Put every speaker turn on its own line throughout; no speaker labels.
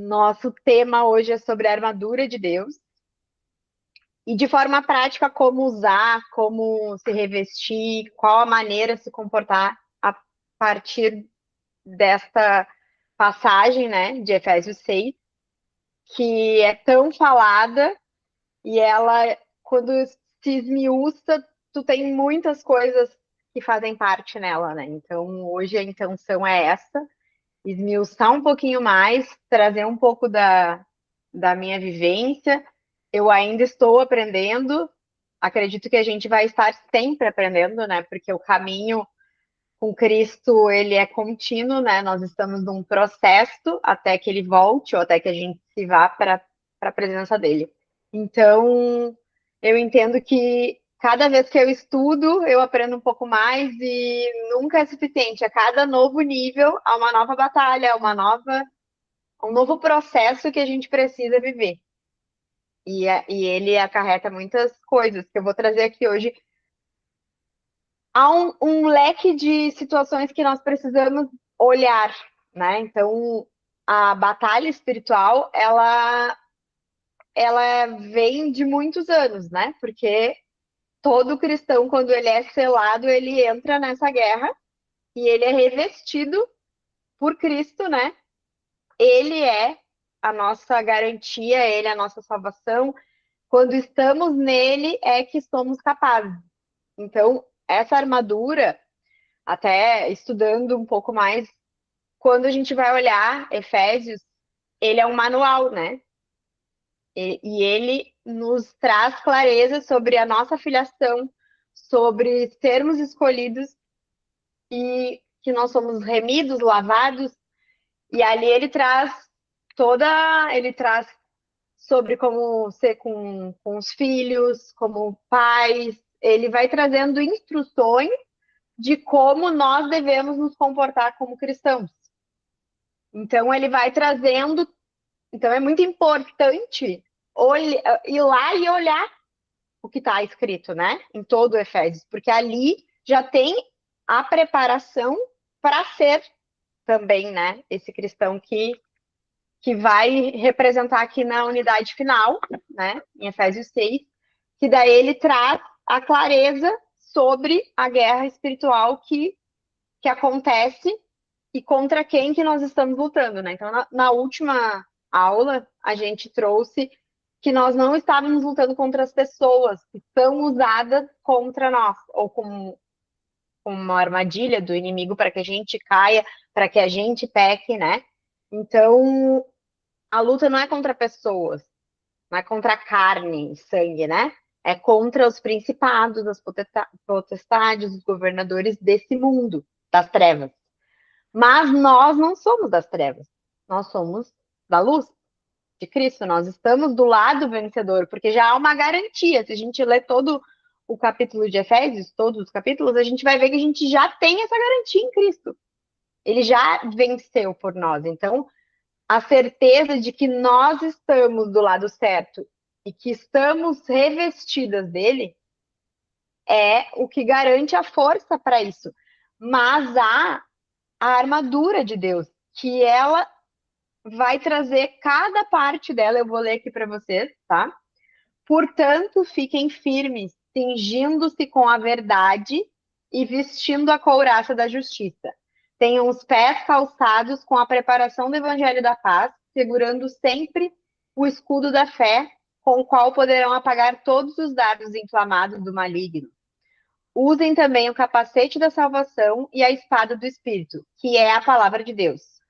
Nosso tema hoje é sobre a armadura de Deus e, de forma prática, como usar, como se revestir, qual a maneira de se comportar a partir desta passagem, né, de Efésios 6, que é tão falada e ela, quando se esmiuça, tu tem muitas coisas que fazem parte nela, né? Então, hoje a intenção é essa, esmiuçar um pouquinho mais, trazer um pouco da minha vivência. Eu ainda estou aprendendo, acredito que a gente vai estar sempre aprendendo, né? Porque o caminho com Cristo, ele é contínuo, né? Nós estamos num processo até que ele volte, ou até que a gente se vá para a presença dele. Então, eu entendo que cada vez que eu estudo, eu aprendo um pouco mais e nunca é suficiente. A cada novo nível, há uma nova batalha, um novo processo que a gente precisa viver. E ele acarreta muitas coisas que eu vou trazer aqui hoje. Há um leque de situações que nós precisamos olhar, né? Então, a batalha espiritual, ela vem de muitos anos, né? Porque todo cristão, quando ele é selado, ele entra nessa guerra e ele é revestido por Cristo, né? Ele é a nossa garantia, ele é a nossa salvação. Quando estamos nele, é que somos capazes. Então, essa armadura, até estudando um pouco mais, quando a gente vai olhar Efésios, ele é um manual, né? E ele nos traz clareza sobre a nossa filiação, sobre sermos escolhidos e que nós somos remidos, lavados, e ali ele traz sobre como ser com os filhos, como pais, ele vai trazendo instruções de como nós devemos nos comportar como cristãos. Então, ele vai trazendo. Então, é muito importante ir lá e olhar o que está escrito, né? Em todo o Efésios, porque ali já tem a preparação para ser também, né? Esse cristão que vai representar aqui na unidade final, né? Em Efésios 6, que daí ele traz a clareza sobre a guerra espiritual que acontece e contra quem que nós estamos lutando, né? Então, na última aula, a gente trouxe que nós não estávamos lutando contra as pessoas que são usadas contra nós, ou como uma armadilha do inimigo para que a gente caia, para que a gente peque, né? Então, a luta não é contra pessoas, não é contra carne e sangue, né? É contra os principados, as potestades, os governadores desse mundo, das trevas. Mas nós não somos das trevas, nós somos da luz de Cristo, nós estamos do lado vencedor, porque já há uma garantia. Se a gente ler todo o capítulo de Efésios, todos os capítulos, a gente vai ver que a gente já tem essa garantia em Cristo. Ele já venceu por nós. Então, a certeza de que nós estamos do lado certo e que estamos revestidas dele é o que garante a força para isso. Mas há a armadura de Deus, que ela vai trazer cada parte dela, eu vou ler aqui para vocês, tá? Portanto, fiquem firmes, cingindo-se com a verdade e vestindo a couraça da justiça. Tenham os pés calçados com a preparação do evangelho da paz, segurando sempre o escudo da fé, com o qual poderão apagar todos os dardos inflamados do maligno. Usem também o capacete da salvação e a espada do Espírito, que é a palavra de Deus.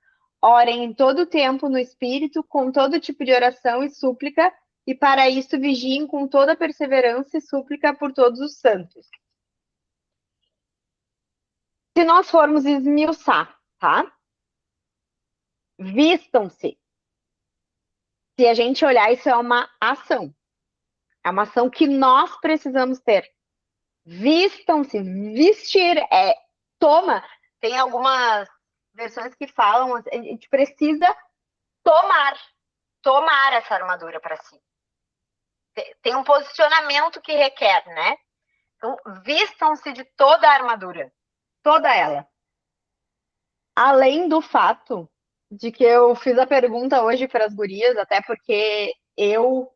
Orem em todo o tempo no Espírito, com todo tipo de oração e súplica, e para isso vigiem com toda perseverança e súplica por todos os santos. Se nós formos esmiuçar, tá? Vistam-se. Se a gente olhar, isso é uma ação. É uma ação que nós precisamos ter. Vistam-se. Vestir é toma. Tem algumas versões que falam, a gente precisa tomar, tomar essa armadura para si. Tem um posicionamento que requer, né? Então, vistam-se de toda a armadura, toda ela. Além do fato de que eu fiz a pergunta hoje para as gurias, até porque eu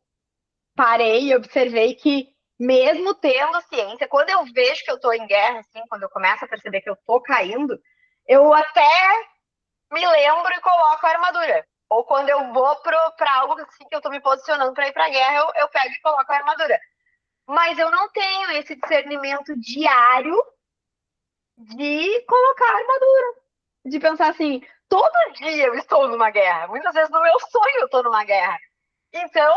parei e observei que, mesmo tendo ciência, quando eu vejo que eu estou em guerra, assim, quando eu começo a perceber que eu estou caindo, eu até me lembro e coloco a armadura. Ou quando eu vou para algo assim que eu estou me posicionando para ir para a guerra, eu pego e coloco a armadura. Mas eu não tenho esse discernimento diário de colocar a armadura. De pensar assim, todo dia eu estou numa guerra. Muitas vezes no meu sonho eu estou numa guerra. Então,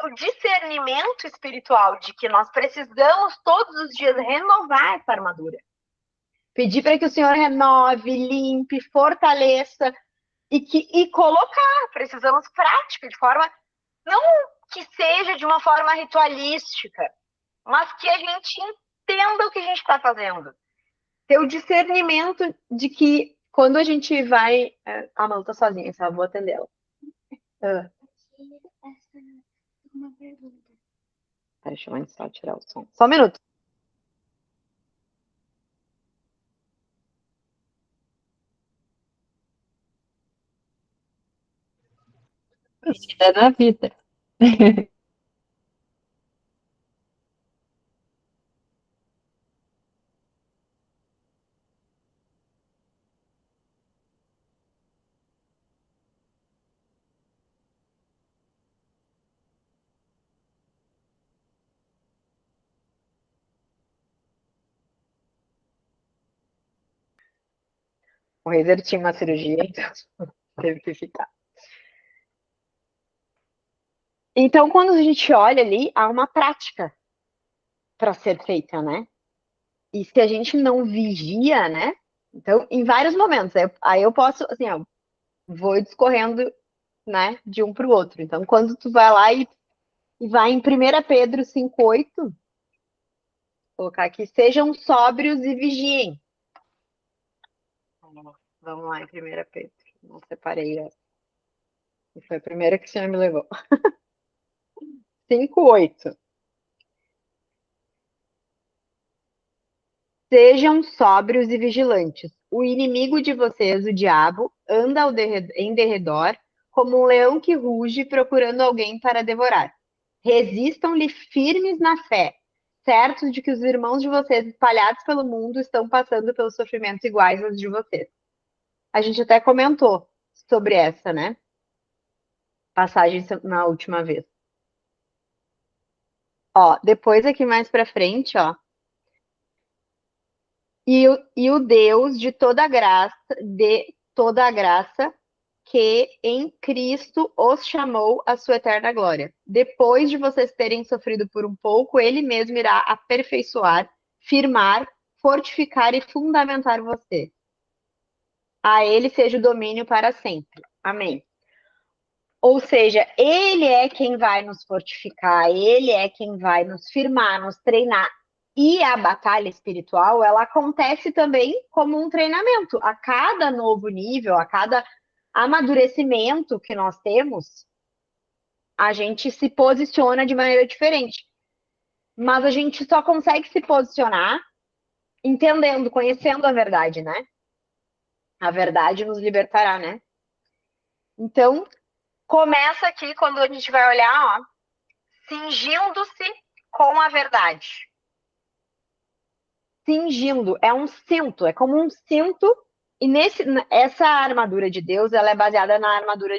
o discernimento espiritual de que nós precisamos todos os dias renovar essa armadura. Pedir para que o Senhor renove, limpe, fortaleça e colocar. Precisamos prática, de forma, não que seja de uma forma ritualística, mas que a gente entenda o que a gente está fazendo. Ter o discernimento de que quando a gente vai. A Malu tá sozinha, só vou atender ela. Uma pergunta. Deixa eu só tirar o som. Só um minuto.
Vida na vida.
O Reiser tinha uma cirurgia, então teve que ficar. Então, quando a gente olha ali, há uma prática para ser feita, né? E se a gente não vigia, né? Então, em vários momentos, aí eu posso, assim, ó, vou discorrendo, né, de um para o outro. Então, quando tu vai lá e vai em 1 Pedro 5:8, vou colocar aqui, sejam sóbrios e vigiem. Vamos lá em 1 Pedro. Não separei essa. Foi a primeira que o senhor me levou. 5:8. Sejam sóbrios e vigilantes. O inimigo de vocês, o diabo, anda em derredor como um leão que ruge procurando alguém para devorar. Resistam-lhe firmes na fé, certos de que os irmãos de vocês espalhados pelo mundo estão passando pelos sofrimentos iguais aos de vocês. A gente até comentou sobre essa, né? Passagem na última vez. Ó, depois aqui mais para frente, ó. E o Deus de toda a graça, que em Cristo os chamou à sua eterna glória. Depois de vocês terem sofrido por um pouco, ele mesmo irá aperfeiçoar, firmar, fortificar e fundamentar você. A ele seja o domínio para sempre. Amém. Ou seja, ele é quem vai nos fortificar, ele é quem vai nos firmar, nos treinar. E a batalha espiritual, ela acontece também como um treinamento. A cada novo nível, a cada amadurecimento que nós temos, a gente se posiciona de maneira diferente. Mas a gente só consegue se posicionar entendendo, conhecendo a verdade, né? A verdade nos libertará, né? Então, começa aqui quando a gente vai olhar, ó, cingindo-se com a verdade. Cingindo, é um cinto, é como um cinto. E essa armadura de Deus, ela é baseada na armadura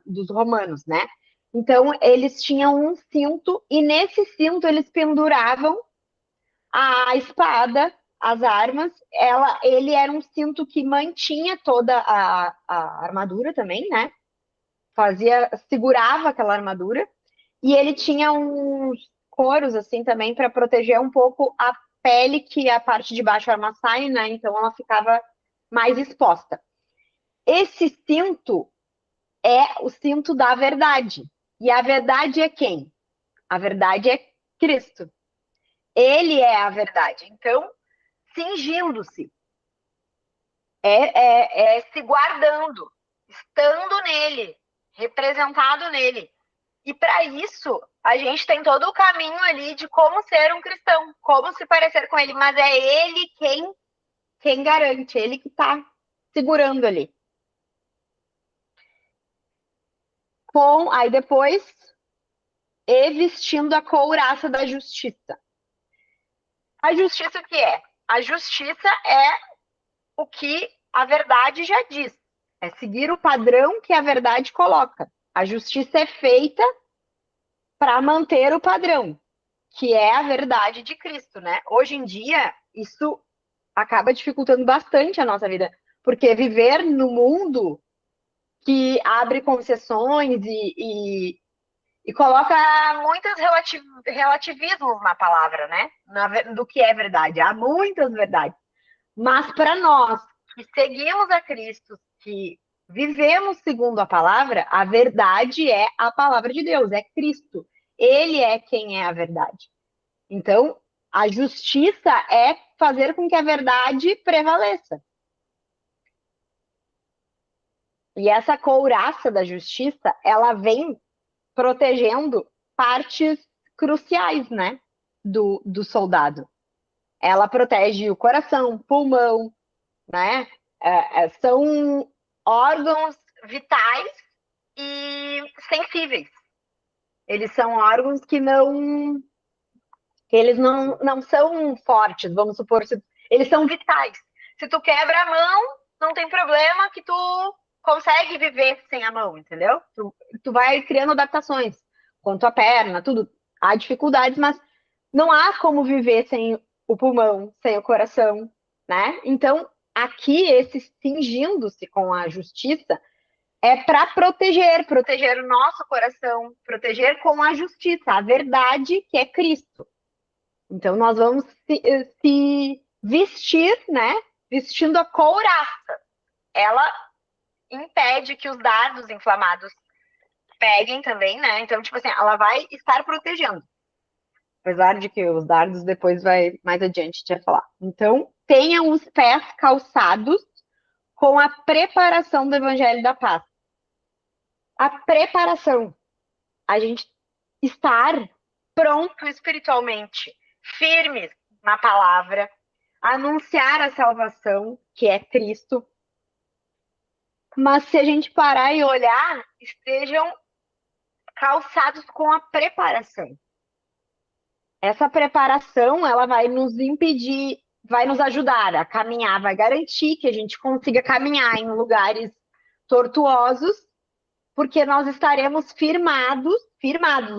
dos romanos, né? Então, eles tinham um cinto, e nesse cinto eles penduravam a espada, as armas. Ele era um cinto que mantinha toda a armadura também, né? Segurava aquela armadura. E ele tinha uns coros, assim, também, para proteger um pouco a pele, que a parte de baixo era uma saia, né? Então ela ficava mais exposta. Esse cinto é o cinto da verdade. E a verdade é quem? A verdade é Cristo. Ele é a verdade. Então, cingindo-se, é se guardando, estando nele, representado nele. E para isso, a gente tem todo o caminho ali de como ser um cristão, como se parecer com ele, mas é ele quem garante, ele que está segurando ali. Aí depois, e vestindo a couraça da justiça. A justiça o que é? A justiça é o que a verdade já diz. É seguir o padrão que a verdade coloca. A justiça é feita para manter o padrão, que é a verdade de Cristo, né? Hoje em dia, isso acaba dificultando bastante a nossa vida, porque viver no mundo que abre concessões e coloca muitos relativismos na palavra, né? Do que é verdade. Há muitas verdades. Mas para nós que seguimos a Cristo, que vivemos segundo a palavra, a verdade é a palavra de Deus, é Cristo. Ele é quem é a verdade. Então, a justiça é fazer com que a verdade prevaleça. E essa couraça da justiça, ela vem protegendo partes cruciais, né, do soldado. Ela protege o coração, pulmão, né? São órgãos vitais e sensíveis. Eles são órgãos que eles não são fortes, vamos supor, eles são vitais. Se tu quebra a mão, não tem problema que tu consegue viver sem a mão, entendeu? Tu vai criando adaptações. Quanto à perna, tudo. Há dificuldades, mas não há como viver sem o pulmão, sem o coração, né? Então, aqui, esse cingindo-se com a justiça é para proteger o nosso coração, proteger com a justiça, a verdade que é Cristo. Então, nós vamos se vestir, né? Vestindo a couraça. Ela impede que os dardos inflamados peguem também, né? Então, tipo assim, ela vai estar protegendo. Apesar de que os dardos depois vai mais adiante te falar. Então, tenham os pés calçados com a preparação do Evangelho da Paz. A preparação, a gente estar pronto espiritualmente, firmes na palavra, anunciar a salvação, que é Cristo. Mas se a gente parar e olhar, estejam calçados com a preparação. Essa preparação, ela vai nos impedir, vai nos ajudar a caminhar, vai garantir que a gente consiga caminhar em lugares tortuosos, porque nós estaremos firmados,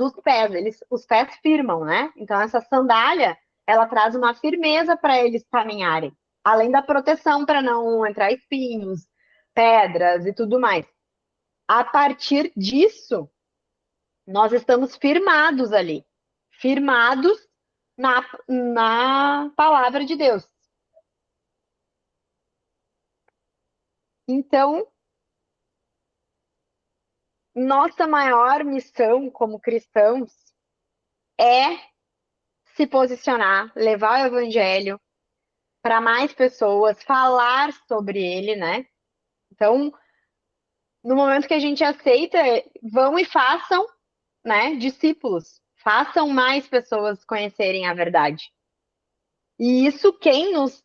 os pés, os pés firmam, né? Então essa sandália, ela traz uma firmeza para eles caminharem, além da proteção para não entrar espinhos, pedras e tudo mais. A partir disso, nós estamos firmados ali, firmados na palavra de Deus. Então, nossa maior missão como cristãos é se posicionar, levar o evangelho para mais pessoas, falar sobre ele, né? Então, no momento que a gente aceita, vão e façam, né, discípulos, façam mais pessoas conhecerem a verdade. E isso quem nos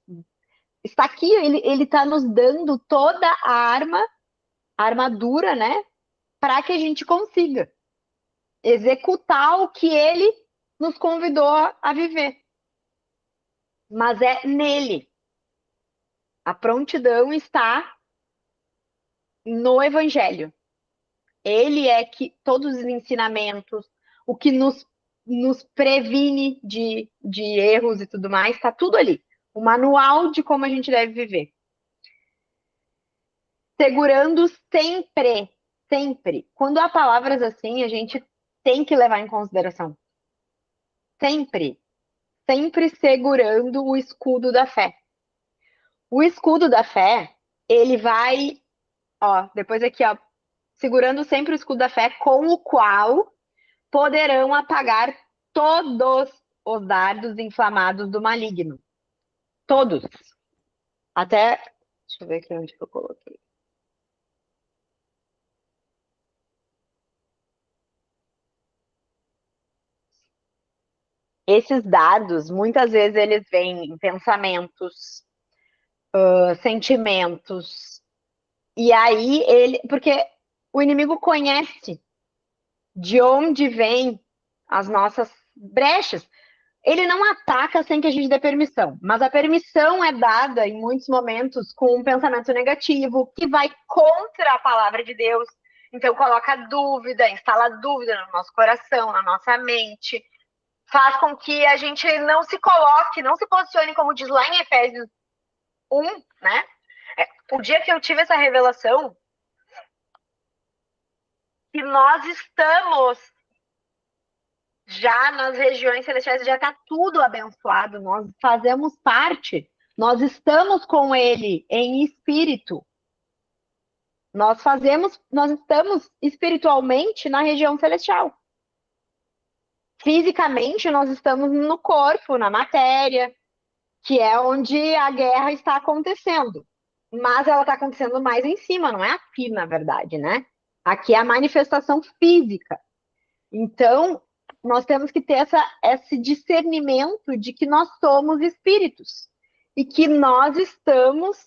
está aqui, ele está nos dando toda a armadura, né, para que a gente consiga executar o que ele nos convidou a viver. Mas é nele. A prontidão está no Evangelho. Ele é que todos os ensinamentos, o que nos previne de erros e tudo mais, está tudo ali. O manual de como a gente deve viver. Segurando sempre, sempre. Quando há palavras assim, a gente tem que levar em consideração. Sempre. Sempre segurando o escudo da fé. O escudo da fé, ele vai, ó, depois aqui, ó, segurando sempre o escudo da fé, com o qual poderão apagar todos os dardos inflamados do maligno. Todos. Até, deixa eu ver aqui onde que eu coloquei. Esses dardos, muitas vezes eles vêm em pensamentos, sentimentos, e aí porque o inimigo conhece de onde vêm as nossas brechas. Ele não ataca sem que a gente dê permissão, mas a permissão é dada em muitos momentos com um pensamento negativo que vai contra a palavra de Deus. Então coloca dúvida, instala dúvida no nosso coração, na nossa mente, faz com que a gente não se coloque, não se posicione, como diz lá em Efésios 1, né? O dia que eu tive essa revelação, que nós estamos já nas regiões celestiais, já está tudo abençoado, nós fazemos parte, nós estamos com Ele em espírito. Nós estamos espiritualmente na região celestial. Fisicamente, nós estamos no corpo, na matéria, que é onde a guerra está acontecendo. Mas ela está acontecendo mais em cima, não é aqui, na verdade, né? Aqui é a manifestação física. Então, nós temos que ter esse discernimento de que nós somos espíritos e que nós estamos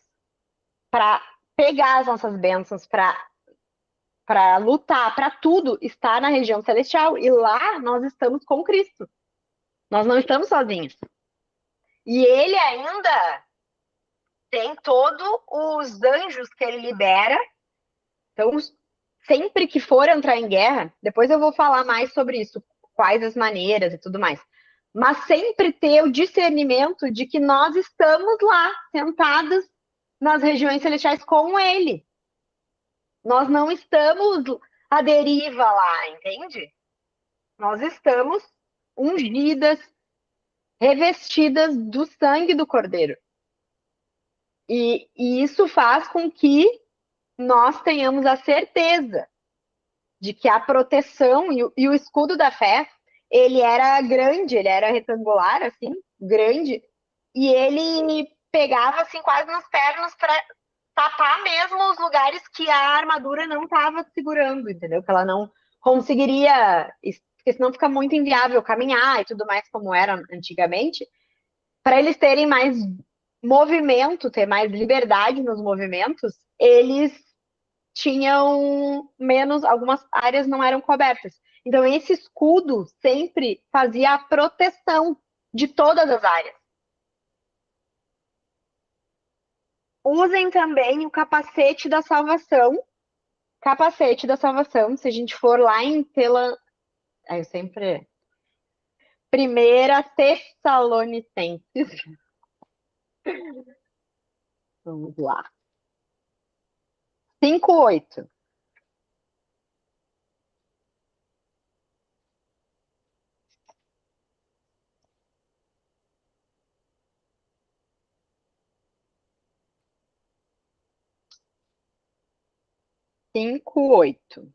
para pegar as nossas bênçãos, para lutar, para tudo, estar na região celestial. E lá nós estamos com Cristo. Nós não estamos sozinhos. E ele ainda tem todos os anjos que ele libera. Então, sempre que for entrar em guerra, depois eu vou falar mais sobre isso, quais as maneiras e tudo mais. Mas sempre ter o discernimento de que nós estamos lá, sentados nas regiões celestiais com ele. Nós não estamos à deriva lá, entende? Nós estamos ungidas, revestidas do sangue do Cordeiro. E isso faz com que nós tenhamos a certeza de que a proteção e o escudo da fé, ele era grande, ele era retangular, assim, grande, e ele pegava, assim, quase nas pernas para tapar mesmo os lugares que a armadura não estava segurando, entendeu? Que ela não conseguiria, porque senão fica muito inviável caminhar e tudo mais como era antigamente, para eles terem mais movimento, ter mais liberdade nos movimentos, eles tinham menos, algumas áreas não eram cobertas. Então, esse escudo sempre fazia a proteção de todas as áreas. Usem também o capacete da salvação. Capacete da salvação, se a gente for lá em eu sempre. Primeira Tessalonicenses. Vamos lá. 5:8. 5:8.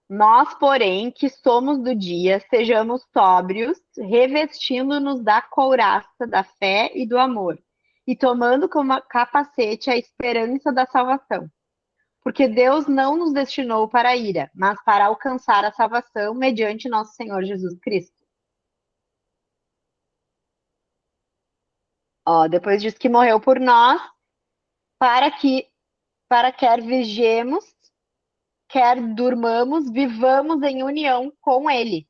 Nós, porém, que somos do dia, sejamos sóbrios, revestindo-nos da couraça da fé e do amor, e tomando como capacete a esperança da salvação. Porque Deus não nos destinou para a ira, mas para alcançar a salvação mediante nosso Senhor Jesus Cristo. Ó, depois diz que morreu por nós, para que, para quer vigiemos, quer durmamos, vivamos em união com Ele.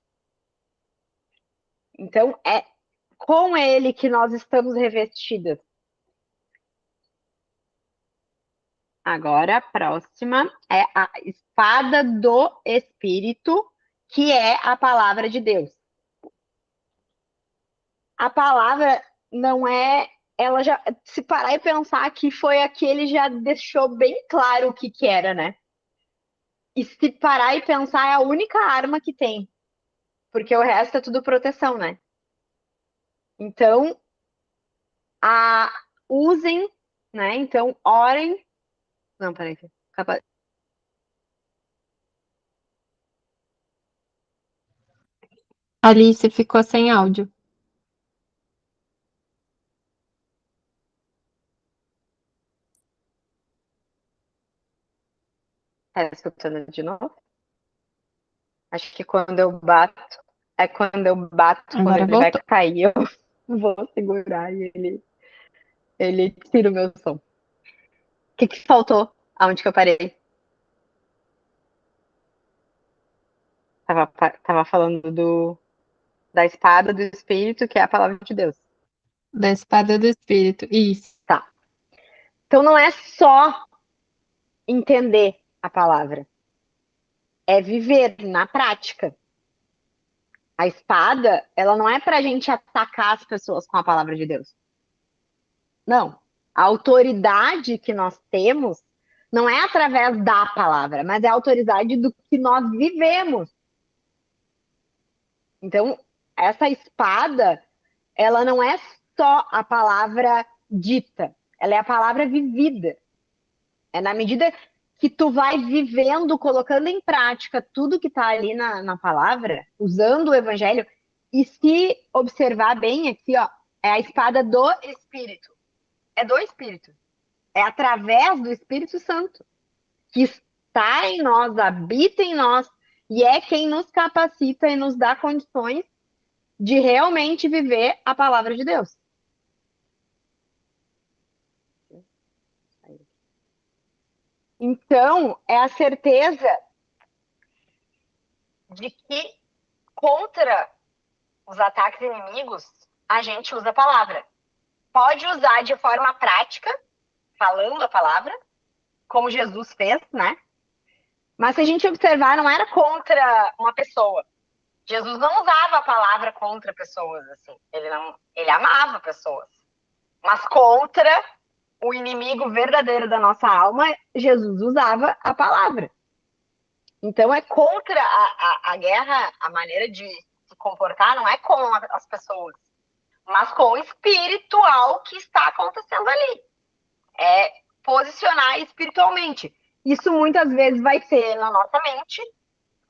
Então, é com Ele que nós estamos revestidas. Agora, a próxima é a espada do Espírito, que é a palavra de Deus. A palavra não é. Ela já. Se parar e pensar que foi aqui, ele já deixou bem claro o que era, né? E se parar e pensar, é a única arma que tem. Porque o resto é tudo proteção, né? Então, a, usem, né? Então, orem. Não, peraí.
Alice ficou sem áudio.
Tá escutando de novo? Acho que quando eu bato, quando eu bato, quando
Agora
ele vai
voltou.
cair, eu vou segurar e ele tira o meu som. O que faltou? Aonde que eu parei? Tava falando da espada do Espírito, que é a palavra de Deus.
Da espada do Espírito. Isso.
Tá. Então não é só entender a palavra, é viver na prática. A espada, ela não é pra gente atacar as pessoas com a palavra de Deus. Não. A autoridade que nós temos não é através da palavra, mas é a autoridade do que nós vivemos. Então, essa espada, ela não é só a palavra dita, ela é a palavra vivida. É na medida que tu vai vivendo, colocando em prática tudo que está ali na palavra, usando o evangelho, e se observar bem aqui, ó, é a espada do Espírito. É do Espírito. É através do Espírito Santo, que está em nós, habita em nós, e é quem nos capacita e nos dá condições de realmente viver a palavra de Deus. Então, é a certeza de que contra os ataques inimigos, a gente usa a palavra. Pode usar de forma prática, falando a palavra, como Jesus fez, né? Mas se a gente observar, não era contra uma pessoa. Jesus não usava a palavra contra pessoas, assim. Ele amava pessoas. Mas contra o inimigo verdadeiro da nossa alma, Jesus usava a palavra. Então é contra a guerra, a maneira de se comportar, não é com as pessoas, mas com o espiritual que está acontecendo ali. É posicionar espiritualmente. Isso muitas vezes vai ser na nossa mente,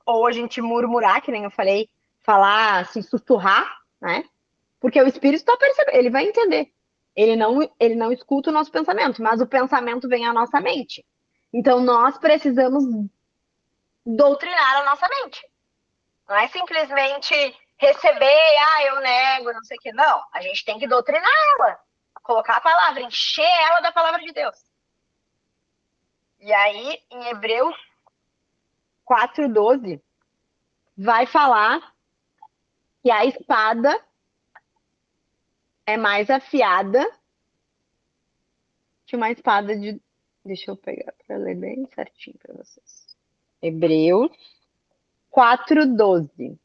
ou a gente murmurar, que nem eu falei, falar, se sussurrar, né? Porque o espírito está percebendo, ele vai entender. Ele não escuta o nosso pensamento, mas o pensamento vem à nossa mente. Então nós precisamos doutrinar a nossa mente. Não é simplesmente receber, eu nego, não sei o quê. Não, a gente tem que doutrinar ela, colocar a palavra, encher ela da palavra de Deus. E aí, em Hebreus 4:12, vai falar que a espada é mais afiada que uma espada de... Deixa eu pegar para ler bem certinho para vocês. Hebreus 4:12.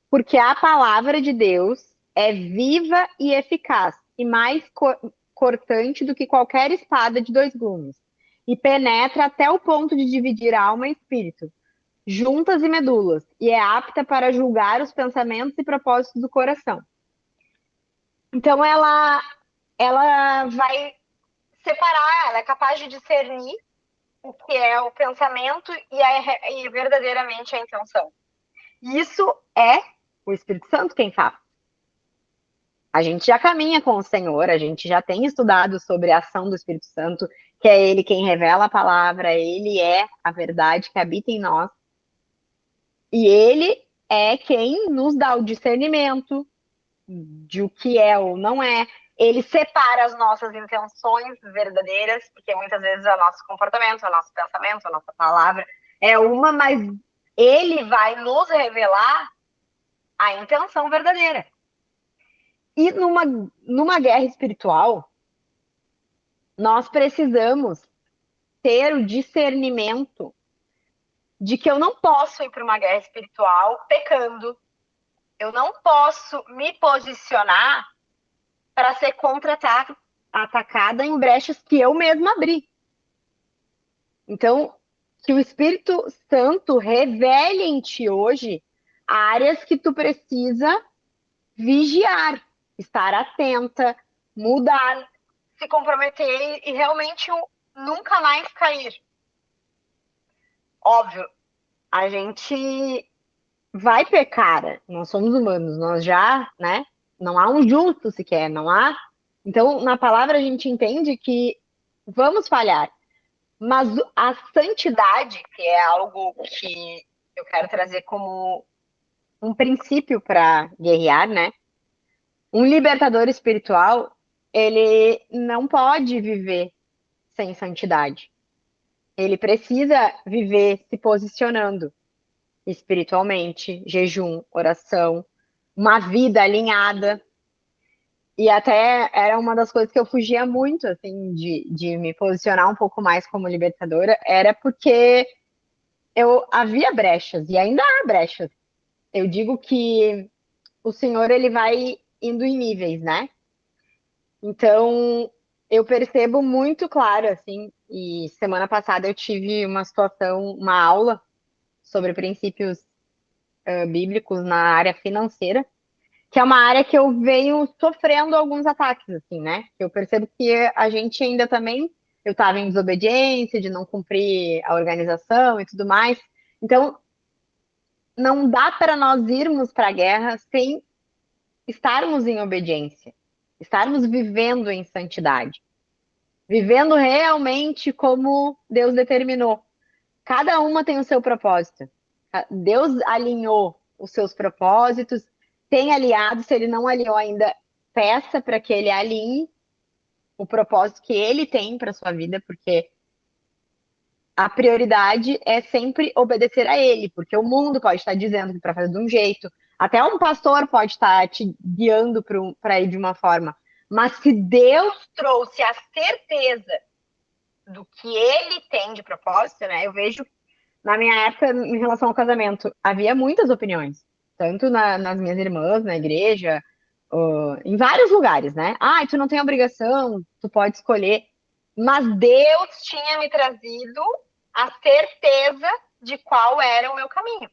Porque a palavra de Deus é viva e eficaz, e mais cortante do que qualquer espada de dois gumes, e penetra até o ponto de dividir alma e espírito, juntas e medulas, e é apta para julgar os pensamentos e propósitos do coração. Então ela vai separar, ela é capaz de discernir o que é o pensamento e verdadeiramente a intenção. Isso é o Espírito Santo quem faz. A gente já caminha com o Senhor, a gente já tem estudado sobre a ação do Espírito Santo, que é Ele quem revela a palavra, Ele é a verdade que habita em nós. E Ele é quem nos dá o discernimento de o que é ou não é. Ele separa as nossas intenções verdadeiras, porque muitas vezes é o nosso comportamento, é o nosso pensamento, a nossa palavra é uma, mas Ele vai nos revelar a intenção verdadeira. E numa guerra espiritual, nós precisamos ter o discernimento de que eu não posso ir para uma guerra espiritual pecando. Eu não posso me posicionar para ser contra-atacada em brechas que eu mesma abri. Então, que o Espírito Santo revele em ti hoje áreas que tu precisa vigiar, estar atenta, mudar, se comprometer e realmente nunca mais cair. Óbvio, a gente vai pecar, nós somos humanos, nós já, né? Não há um justo sequer, não há. Então, na palavra a gente entende que vamos falhar, mas a santidade, que é algo que eu quero trazer como um princípio para guerrear, né? Um libertador espiritual, ele não pode viver sem santidade. Ele precisa viver se posicionando espiritualmente, jejum, oração, uma vida alinhada. E até era uma das coisas que eu fugia muito, assim, de me posicionar um pouco mais como libertadora, era porque eu havia brechas, e ainda há brechas. Eu digo que o Senhor, ele vai indo em níveis, né? Então, eu percebo muito claro, assim, e semana passada eu tive uma situação, uma aula sobre princípios bíblicos na área financeira, que é uma área que eu venho sofrendo alguns ataques, assim, né? Eu percebo que a gente ainda também, eu estava em desobediência, de não cumprir a organização e tudo mais. Então, não dá para nós irmos para a guerra sem estarmos em obediência, estarmos vivendo em santidade, vivendo realmente como Deus determinou. Cada uma tem o seu propósito. Deus alinhou os seus propósitos, tem aliado, se ele não alinhou ainda, peça para que ele alinhe o propósito que ele tem para sua vida, porque a prioridade é sempre obedecer a ele, porque o mundo pode estar dizendo que para fazer de um jeito, até um pastor pode estar te guiando para ir de uma forma, mas se Deus trouxe a certeza do que ele tem de propósito, né? Eu vejo na minha época, em relação ao casamento, havia muitas opiniões, tanto nas minhas irmãs, na igreja, em vários lugares, né? Ah, tu não tem obrigação, tu pode escolher. Mas Deus tinha me trazido a certeza de qual era o meu caminho.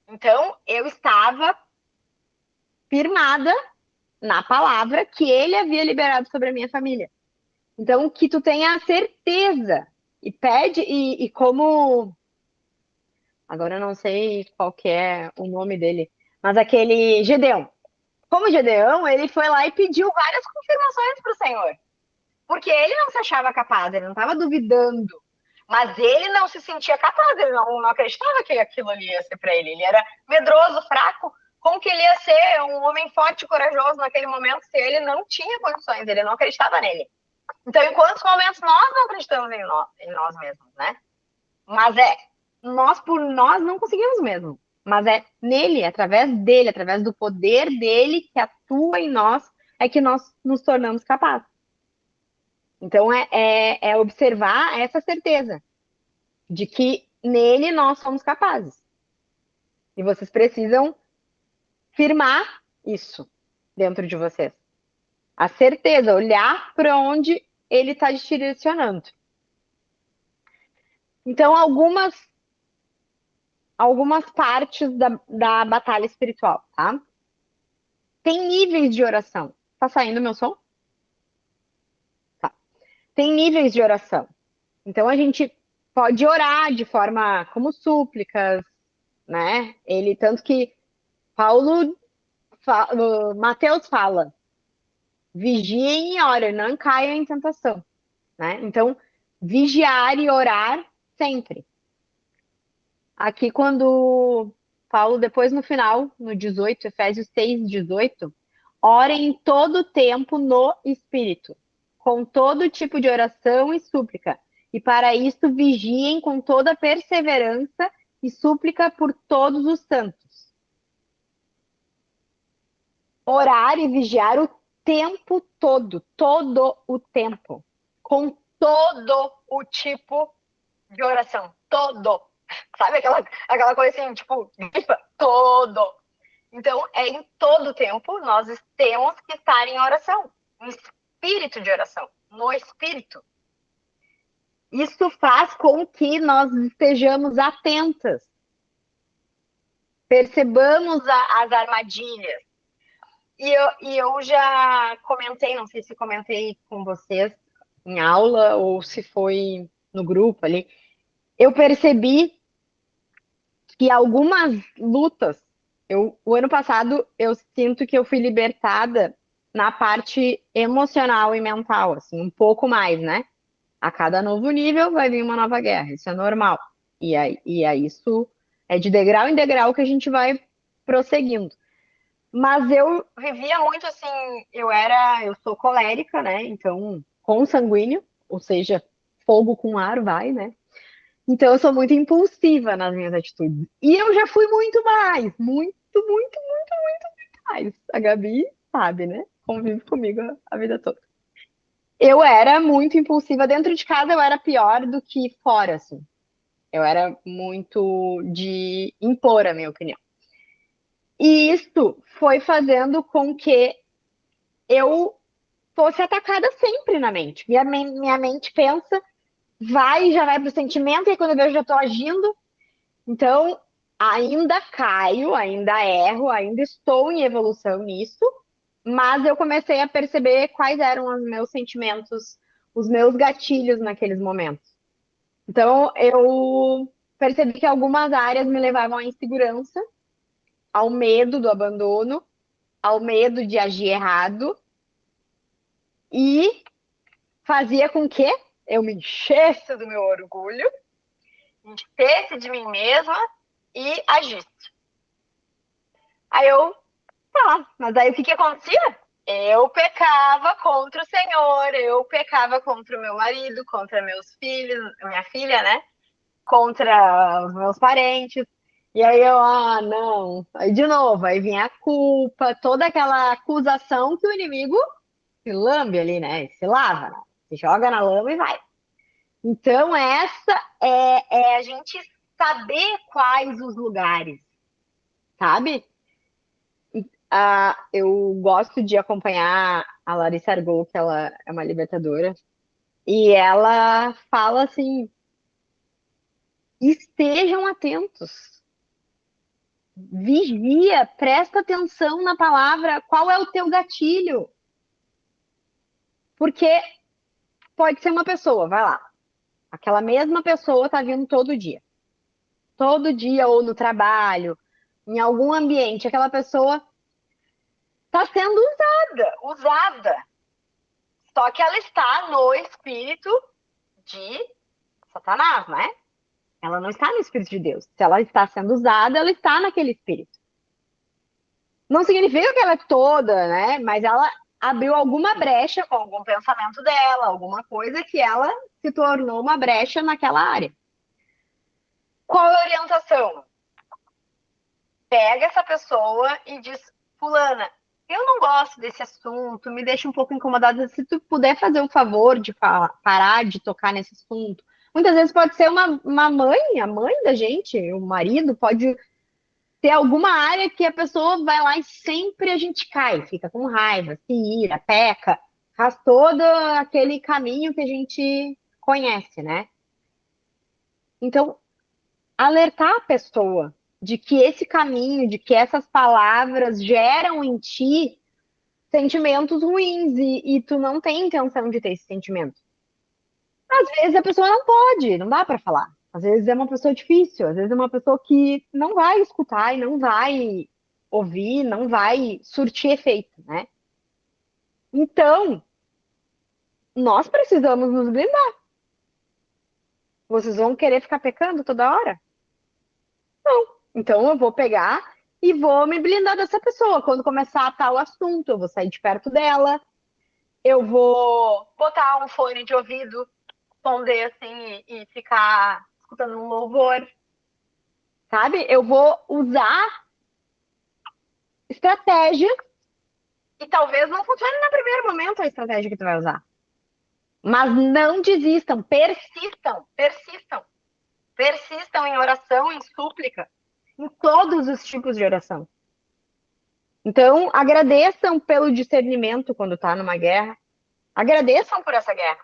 Então, eu estava firmada na palavra que ele havia liberado sobre a minha família. Então, que tu tenha a certeza e pede, e como agora eu não sei qual que é o nome dele, mas aquele Gedeão. Como Gedeão, ele foi lá e pediu várias confirmações para o Senhor. Porque ele não se achava capaz, ele não estava duvidando. Mas ele não se sentia capaz, ele não acreditava que aquilo ali ia ser para ele. Ele era medroso, fraco. Como que ele ia ser um homem forte e corajoso naquele momento se ele não tinha condições, ele não acreditava nele? Então, em quantos momentos nós não acreditamos em nós mesmos, né? Mas nós por nós não conseguimos mesmo. Mas é nele, através dele, através do poder dele que atua em nós, é que nós nos tornamos capazes. Então é observar essa certeza de que nele nós somos capazes. E vocês precisam firmar isso dentro de vocês. A certeza, olhar para onde ele está te direcionando. Então, algumas partes da batalha espiritual, tá? Tem níveis de oração. Tá saindo meu som? Tá. Tem níveis de oração. Então a gente pode orar de forma como súplicas, né? Ele tanto que Paulo, Mateus fala, vigiem e orem, não caiam em tentação, né? Então vigiar e orar sempre. Aqui quando Paulo depois no final, no 18, Efésios 6:18, orem em todo tempo no Espírito, com todo tipo de oração e súplica. E para isso vigiem com toda perseverança e súplica por todos os santos. Orar e vigiar o tempo todo o tempo, com todo o tipo de oração, todo. Sabe aquela coisa assim, tipo, todo. Então, em todo tempo, nós temos que estar em oração, em espírito de oração, no espírito. Isso faz com que nós estejamos atentas, percebamos as armadilhas. E eu já comentei, não sei se comentei com vocês em aula ou se foi no grupo ali, eu percebi que algumas lutas, o ano passado eu sinto que eu fui libertada na parte emocional e mental, assim, um pouco mais, né? A cada novo nível vai vir uma nova guerra, isso é normal. E aí isso é de degrau em degrau que a gente vai prosseguindo. Mas eu vivia muito assim, eu sou colérica, né? Então, consanguíneo, ou seja, fogo com ar vai, né? Então eu sou muito impulsiva nas minhas atitudes. E eu já fui muito mais, muito mais. A Gabi sabe, né? Convive comigo a vida toda. Eu era muito impulsiva dentro de casa, eu era pior do que fora, assim. Eu era muito de impor a minha opinião. E isso foi fazendo com que eu fosse atacada sempre na mente. Minha mente pensa, vai, já vai pro sentimento, e aí quando eu vejo, já tô agindo. Então, ainda caio, ainda erro, ainda estou em evolução nisso, mas eu comecei a perceber quais eram os meus sentimentos, os meus gatilhos naqueles momentos. Então, eu percebi que algumas áreas me levavam à insegurança, ao medo do abandono, ao medo de agir errado, e fazia com que eu me enchesse do meu orgulho, enchesse de mim mesma e agisse. Aí eu, tá, mas aí o que que acontecia? Eu pecava contra o Senhor, eu pecava contra o meu marido, contra meus filhos, minha filha, né? Contra os meus parentes. E aí eu, não. Aí de novo, aí vinha a culpa, toda aquela acusação que o inimigo se lambe ali, né? Se lava, né? Se joga na lama e vai. Então, essa é a gente saber quais os lugares, sabe? Eu gosto de acompanhar a Larissa Argou, que ela é uma libertadora, e ela fala assim: estejam atentos, vigia, presta atenção na palavra, qual é o teu gatilho? Porque pode ser uma pessoa, vai lá, aquela mesma pessoa tá vindo todo dia ou no trabalho, em algum ambiente, aquela pessoa está sendo usada. Só que ela está no espírito de Satanás, né? Ela não está no espírito de Deus. Se ela está sendo usada, ela está naquele espírito. Não significa que ela é toda, né? Mas ela abriu alguma brecha com algum pensamento dela, alguma coisa que ela se tornou uma brecha naquela área. Qual é a orientação? Pega essa pessoa e diz: Fulana, eu não gosto desse assunto, me deixa um pouco incomodada. Se tu puder fazer o favor de parar de tocar nesse assunto. Muitas vezes pode ser uma mãe, a mãe da gente, o marido, pode ter alguma área que a pessoa vai lá e sempre a gente cai, fica com raiva, se ira, peca, faz todo aquele caminho que a gente conhece, né? Então, alertar a pessoa de que esse caminho, de que essas palavras geram em ti sentimentos ruins e tu não tem intenção de ter esse sentimento. Às vezes a pessoa não pode, não dá para falar. Às vezes é uma pessoa difícil, às vezes é uma pessoa que não vai escutar e não vai ouvir, não vai surtir efeito, né? Então, nós precisamos nos blindar. Vocês vão querer ficar pecando toda hora? Então eu vou pegar e vou me blindar dessa pessoa. Quando começar tal assunto, eu vou sair de perto dela, eu vou botar um fone de ouvido, esconder assim e ficar escutando um louvor, sabe? Eu vou usar estratégia e talvez não funcione no primeiro momento a estratégia que tu vai usar. Mas não desistam, persistam, persistam. Persistam em oração, em súplica, em todos os tipos de oração. Então, agradeçam pelo discernimento quando está numa guerra. Agradeçam por essa guerra,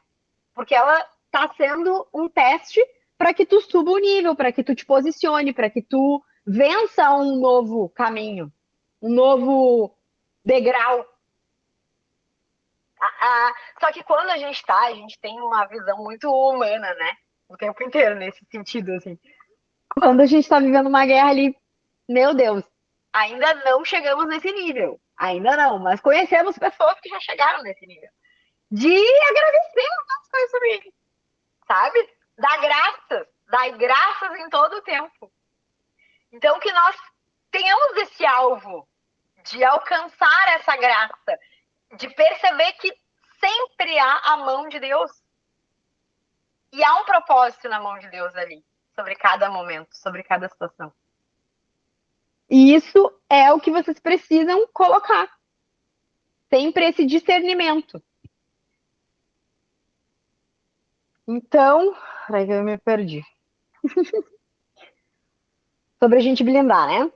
porque ela está sendo um teste para que tu suba o nível, para que tu te posicione, para que tu vença um novo caminho, um novo degrau. Só que quando a gente tem uma visão muito humana, né? O tempo inteiro, nesse sentido, assim. Quando a gente está vivendo uma guerra ali, meu Deus, ainda não chegamos nesse nível. Ainda não, mas conhecemos pessoas que já chegaram nesse nível. De agradecer as coisas sobre ele, sabe? Dar graças em todo o tempo. Então, que nós tenhamos esse alvo de alcançar essa graça, de perceber que sempre há a mão de Deus. E há um propósito na mão de Deus ali, sobre cada momento, sobre cada situação. E isso é o que vocês precisam colocar. Sempre esse discernimento. Então, peraí que eu me perdi. Sobre a gente blindar, né?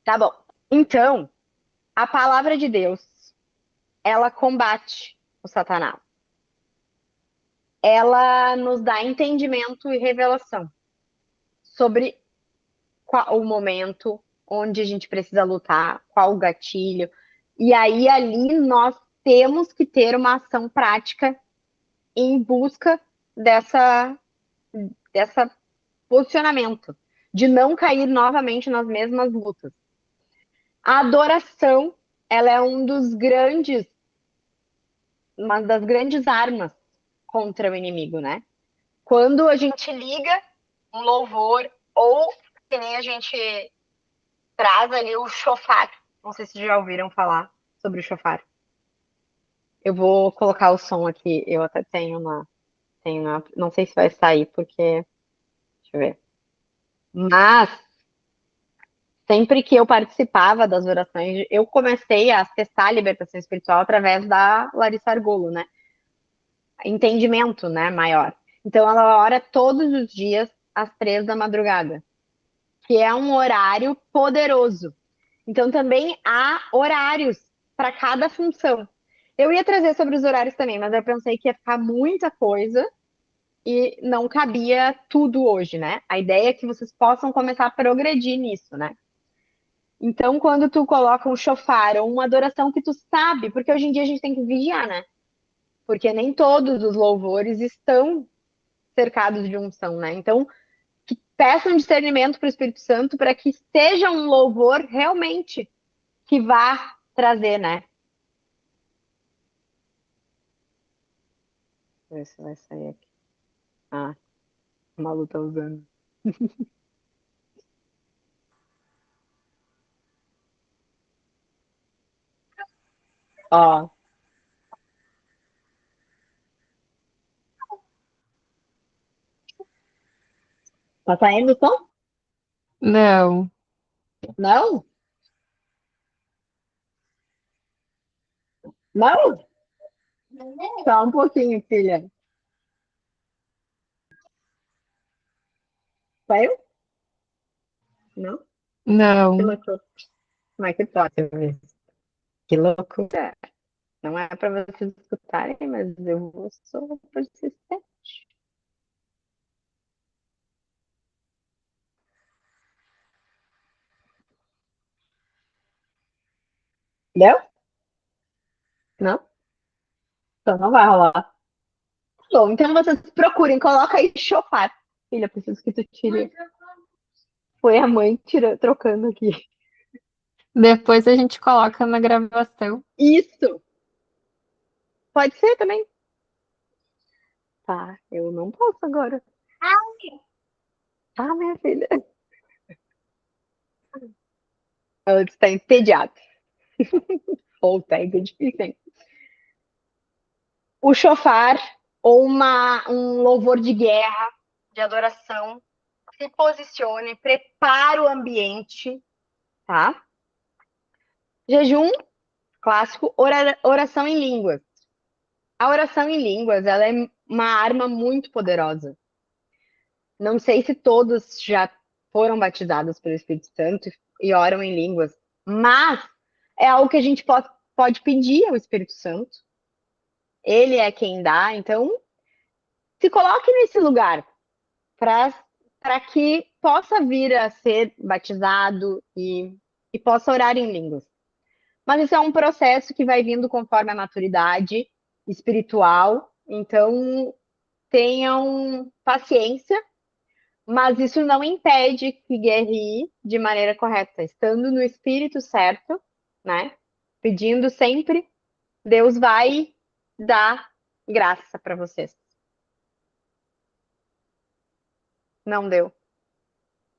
Tá bom. Então, a palavra de Deus, ela combate o Satanás. Ela nos dá entendimento e revelação sobre qual o momento onde a gente precisa lutar, qual o gatilho. E aí, ali, nós temos que ter uma ação prática em busca dessa posicionamento, de não cair novamente nas mesmas lutas. A adoração, ela é uma das grandes armas contra o inimigo, né? Quando a gente liga um louvor ou que nem a gente traz ali o chofar. Não sei se já ouviram falar sobre o chofar. Eu vou colocar o som aqui. Eu até não sei se vai sair porque, deixa eu ver. Mas sempre que eu participava das orações, eu comecei a acessar a libertação espiritual através da Larissa Argolo, né? Entendimento, né, maior. Então ela ora todos os dias às 3 da madrugada, que é um horário poderoso. Então também há horários para cada função. Eu ia trazer sobre os horários também, mas eu pensei que ia ficar muita coisa e não cabia tudo hoje, né? A ideia é que vocês possam começar a progredir nisso, né? Então, quando tu coloca um chofar ou uma adoração que tu sabe, porque hoje em dia a gente tem que vigiar, né? Porque nem todos os louvores estão cercados de unção, né? Então, que peçam discernimento para o Espírito Santo para que seja um louvor realmente que vá trazer, né? Deixa eu ver se vai sair aqui. Ah, a Malu tá usando. Ó, tá saindo o som?
Não,
Não? Não? Só um pouquinho, filha. Saiu? Não? Que
não.
loucura. Como é que pode? Que loucura. Não é para vocês escutarem, mas eu sou persistente. Entendeu? Não? Então não vai rolar. Bom, então vocês procurem, coloca aí chofar. Filha, preciso que tu tire. Foi a mãe trocando aqui.
Depois a gente coloca na gravação.
Isso! Pode ser também. Tá, eu não posso agora. Tá, minha filha. Ela está entediada. Ou tá difícil, hein? O chofar ou um louvor de guerra, de adoração, se posicione, prepara o ambiente, tá? Jejum, clássico, oração em línguas. A oração em línguas, ela é uma arma muito poderosa. Não sei se todos já foram batizados pelo Espírito Santo e oram em línguas, mas é algo que a gente pode pedir ao Espírito Santo. Ele é quem dá, então se coloque nesse lugar para que possa vir a ser batizado e possa orar em línguas. Mas isso é um processo que vai vindo conforme a maturidade espiritual, então tenham paciência, mas isso não impede que guerre de maneira correta, estando no espírito certo, né? Pedindo sempre, Deus vai dar graça para vocês. Não deu.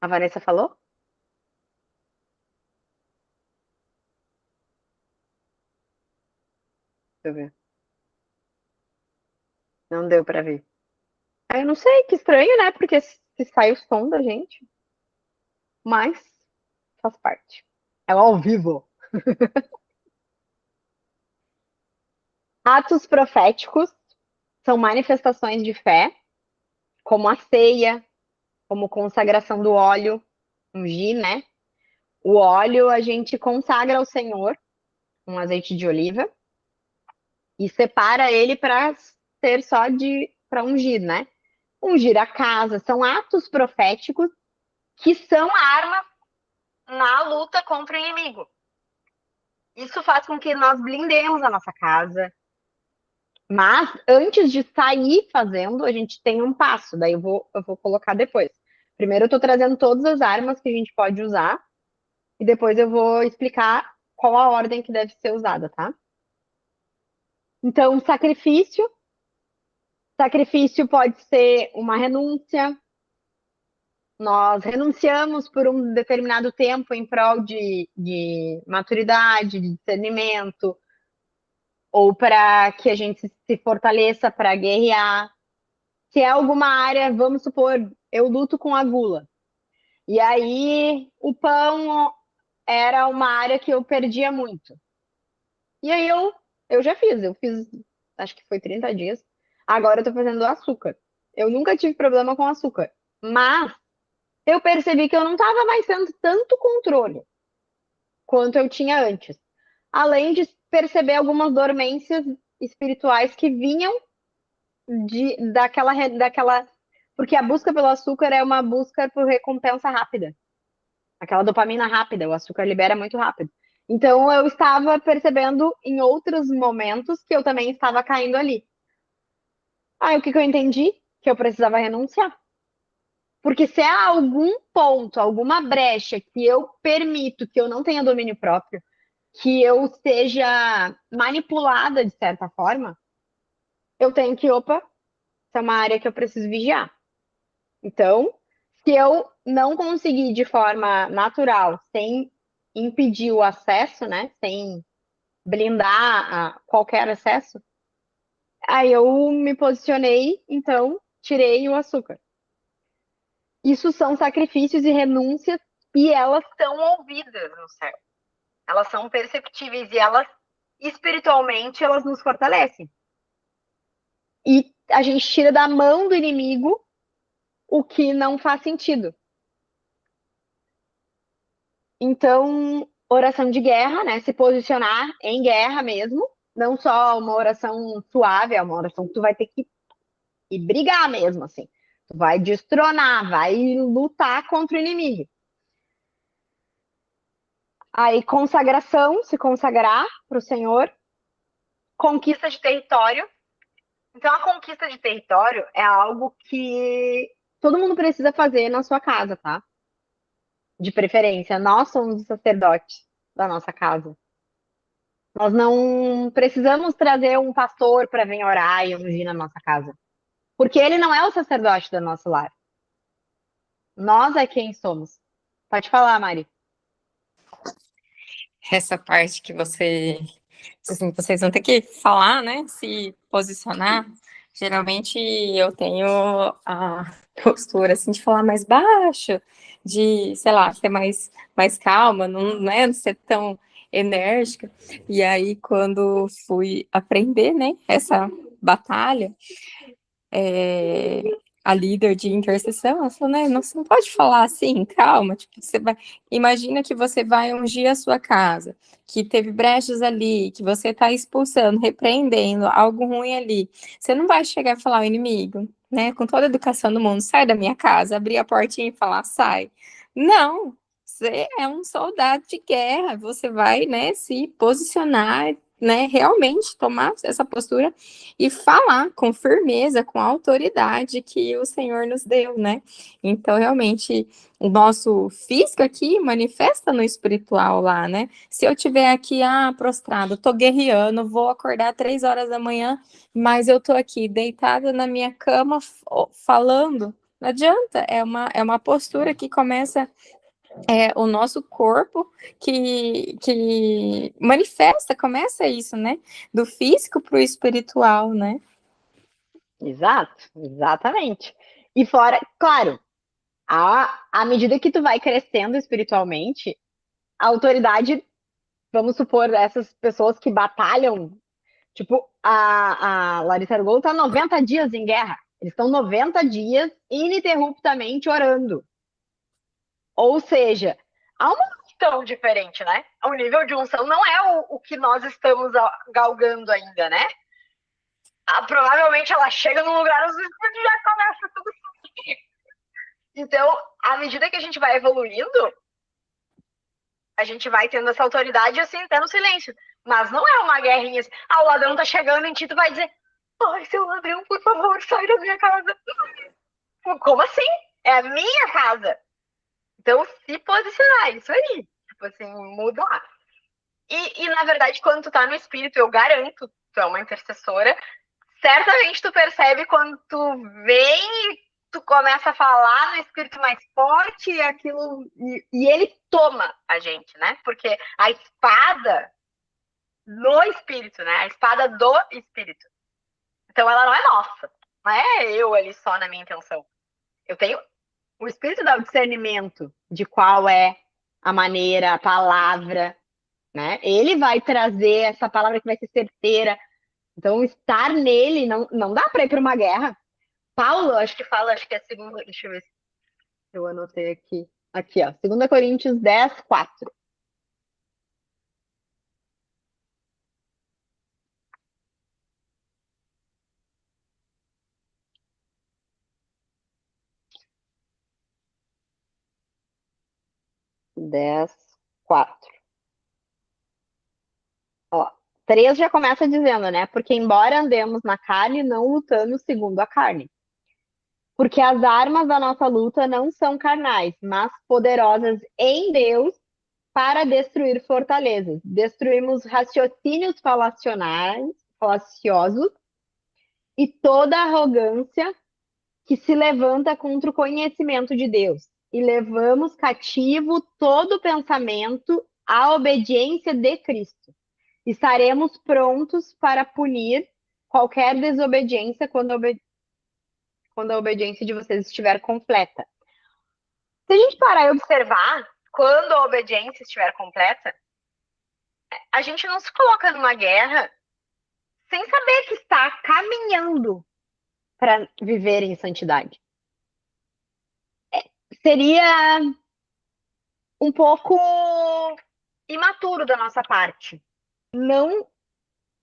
A Vanessa falou? Deixa eu ver. Não deu pra ver. Eu não sei, que estranho, né? Porque se sai o som da gente, mas faz parte. É ao vivo. Atos proféticos são manifestações de fé, como a ceia, como consagração do óleo, ungir, né? O óleo a gente consagra ao Senhor, um azeite de oliva, e separa ele para ser só de para ungir, né? Ungir a casa, são atos proféticos que são armas na luta contra o inimigo. Isso faz com que nós blindemos a nossa casa. Mas antes de sair fazendo, a gente tem um passo, daí eu vou colocar depois. Primeiro eu estou trazendo todas as armas que a gente pode usar, e depois eu vou explicar qual a ordem que deve ser usada, tá? Então, sacrifício. Sacrifício pode ser uma renúncia. Nós renunciamos por um determinado tempo em prol de maturidade, de discernimento, ou para que a gente se fortaleça para guerrear. Se é alguma área, vamos supor, eu luto com a gula. E aí o pão era uma área que eu perdia muito. E aí eu já fiz, acho que foi 30 dias. Agora eu tô fazendo açúcar. Eu nunca tive problema com açúcar. Mas eu percebi que eu não estava mais tendo tanto controle quanto eu tinha antes. Além de perceber algumas dormências espirituais que vinham daquela. Porque a busca pelo açúcar é uma busca por recompensa rápida. Aquela dopamina rápida, o açúcar libera muito rápido. Então eu estava percebendo em outros momentos que eu também estava caindo ali. Aí o que eu entendi? Que eu precisava renunciar. Porque se há algum ponto, alguma brecha que eu permito que eu não tenha domínio próprio, que eu seja manipulada de certa forma, eu tenho que, opa, essa é uma área que eu preciso vigiar. Então, se eu não conseguir de forma natural, sem impedir o acesso, né, sem blindar qualquer acesso, aí eu me posicionei, então tirei o açúcar. Isso são sacrifícios e renúncias e elas são ouvidas no céu. Elas são perceptíveis e elas, espiritualmente, elas nos fortalecem. E a gente tira da mão do inimigo o que não faz sentido. Então, oração de guerra, né? Se posicionar em guerra mesmo. Não só uma oração suave, é uma oração que tu vai ter que ir brigar mesmo, assim. Tu vai destronar, vai lutar contra o inimigo. Aí, consagração, se consagrar para o Senhor. Conquista de território. Então, a conquista de território é algo que todo mundo precisa fazer na sua casa, tá? De preferência. Nós somos os sacerdotes da nossa casa. Nós não precisamos trazer um pastor para vir orar e ungir na nossa casa. Porque ele não é o sacerdote do nosso lar. Nós é quem somos. Pode falar, Mari.
Essa parte que assim, vocês vão ter que falar, né? Se posicionar. Geralmente eu tenho a postura assim de falar mais baixo, de, sei lá, ser mais calma, não ser tão enérgica. E aí, quando fui aprender, né, essa batalha, é, a líder de intercessão, ela falou, né, não, você não pode falar assim, calma, tipo, imagina que você vai ungir a sua casa, que teve brechas ali, que você está expulsando, repreendendo algo ruim ali, você não vai chegar e falar ao inimigo, né, com toda a educação do mundo, sai da minha casa, abrir a portinha e falar, sai, não, você é um soldado de guerra, você vai, né, se posicionar, né, realmente tomar essa postura e falar com firmeza, com a autoridade que o Senhor nos deu, né? Então, realmente, o nosso físico aqui manifesta no espiritual lá, né? Se eu tiver aqui, prostrado, tô guerreando, vou acordar 3 horas da manhã, mas eu tô aqui deitada na minha cama falando, não adianta, é uma postura que começa é o nosso corpo que manifesta, começa isso, né? Do físico para o espiritual, né?
Exato, exatamente. E fora, claro, à medida que tu vai crescendo espiritualmente, a autoridade, vamos supor, essas pessoas que batalham, tipo, a Larissa Argol tá 90 dias em guerra. Eles estão 90 dias ininterruptamente orando. Ou seja, há uma questão diferente, né? O nível de unção não é o que nós estamos galgando ainda, né? Provavelmente ela chega num lugar, os espíritos já começam tudo assim. Então, à medida que a gente vai evoluindo, a gente vai tendo essa autoridade assim, até no silêncio. Mas não é uma guerrinha assim, o ladrão tá chegando em ti, tu vai dizer, ai, seu ladrão, por favor, sai da minha casa. Como assim? É a minha casa. Então, se posicionar, isso aí. Tipo assim, mudar. E, na verdade, quando tu tá no espírito, eu garanto, tu é uma intercessora, certamente tu percebe quando tu vem e tu começa a falar no espírito mais forte e aquilo. E ele toma a gente, né? Porque a espada no espírito, né? A espada do espírito. Então ela não é nossa. Não é eu ali só na minha intenção. Eu tenho. O espírito dá o discernimento de qual é a maneira, a palavra, né? Ele vai trazer essa palavra que vai ser certeira. Então, estar nele não dá para ir para uma guerra. Paulo, acho que fala, acho que é segunda, deixa eu ver se eu anotei aqui. Aqui, ó, 2 Coríntios 10, 4. Dez, 4. Ó, 3 já começa dizendo, né? Porque embora andemos na carne, não lutamos segundo a carne. Porque as armas da nossa luta não são carnais, mas poderosas em Deus para destruir fortalezas. Destruímos raciocínios falaciosos e toda arrogância que se levanta contra o conhecimento de Deus. E levamos cativo todo pensamento à obediência de Cristo. Estaremos prontos para punir qualquer desobediência quando a obediência de vocês estiver completa. Se a gente parar e observar, quando a obediência estiver completa, a gente não se coloca numa guerra sem saber que está caminhando para viver em santidade. Seria um pouco imaturo da nossa parte não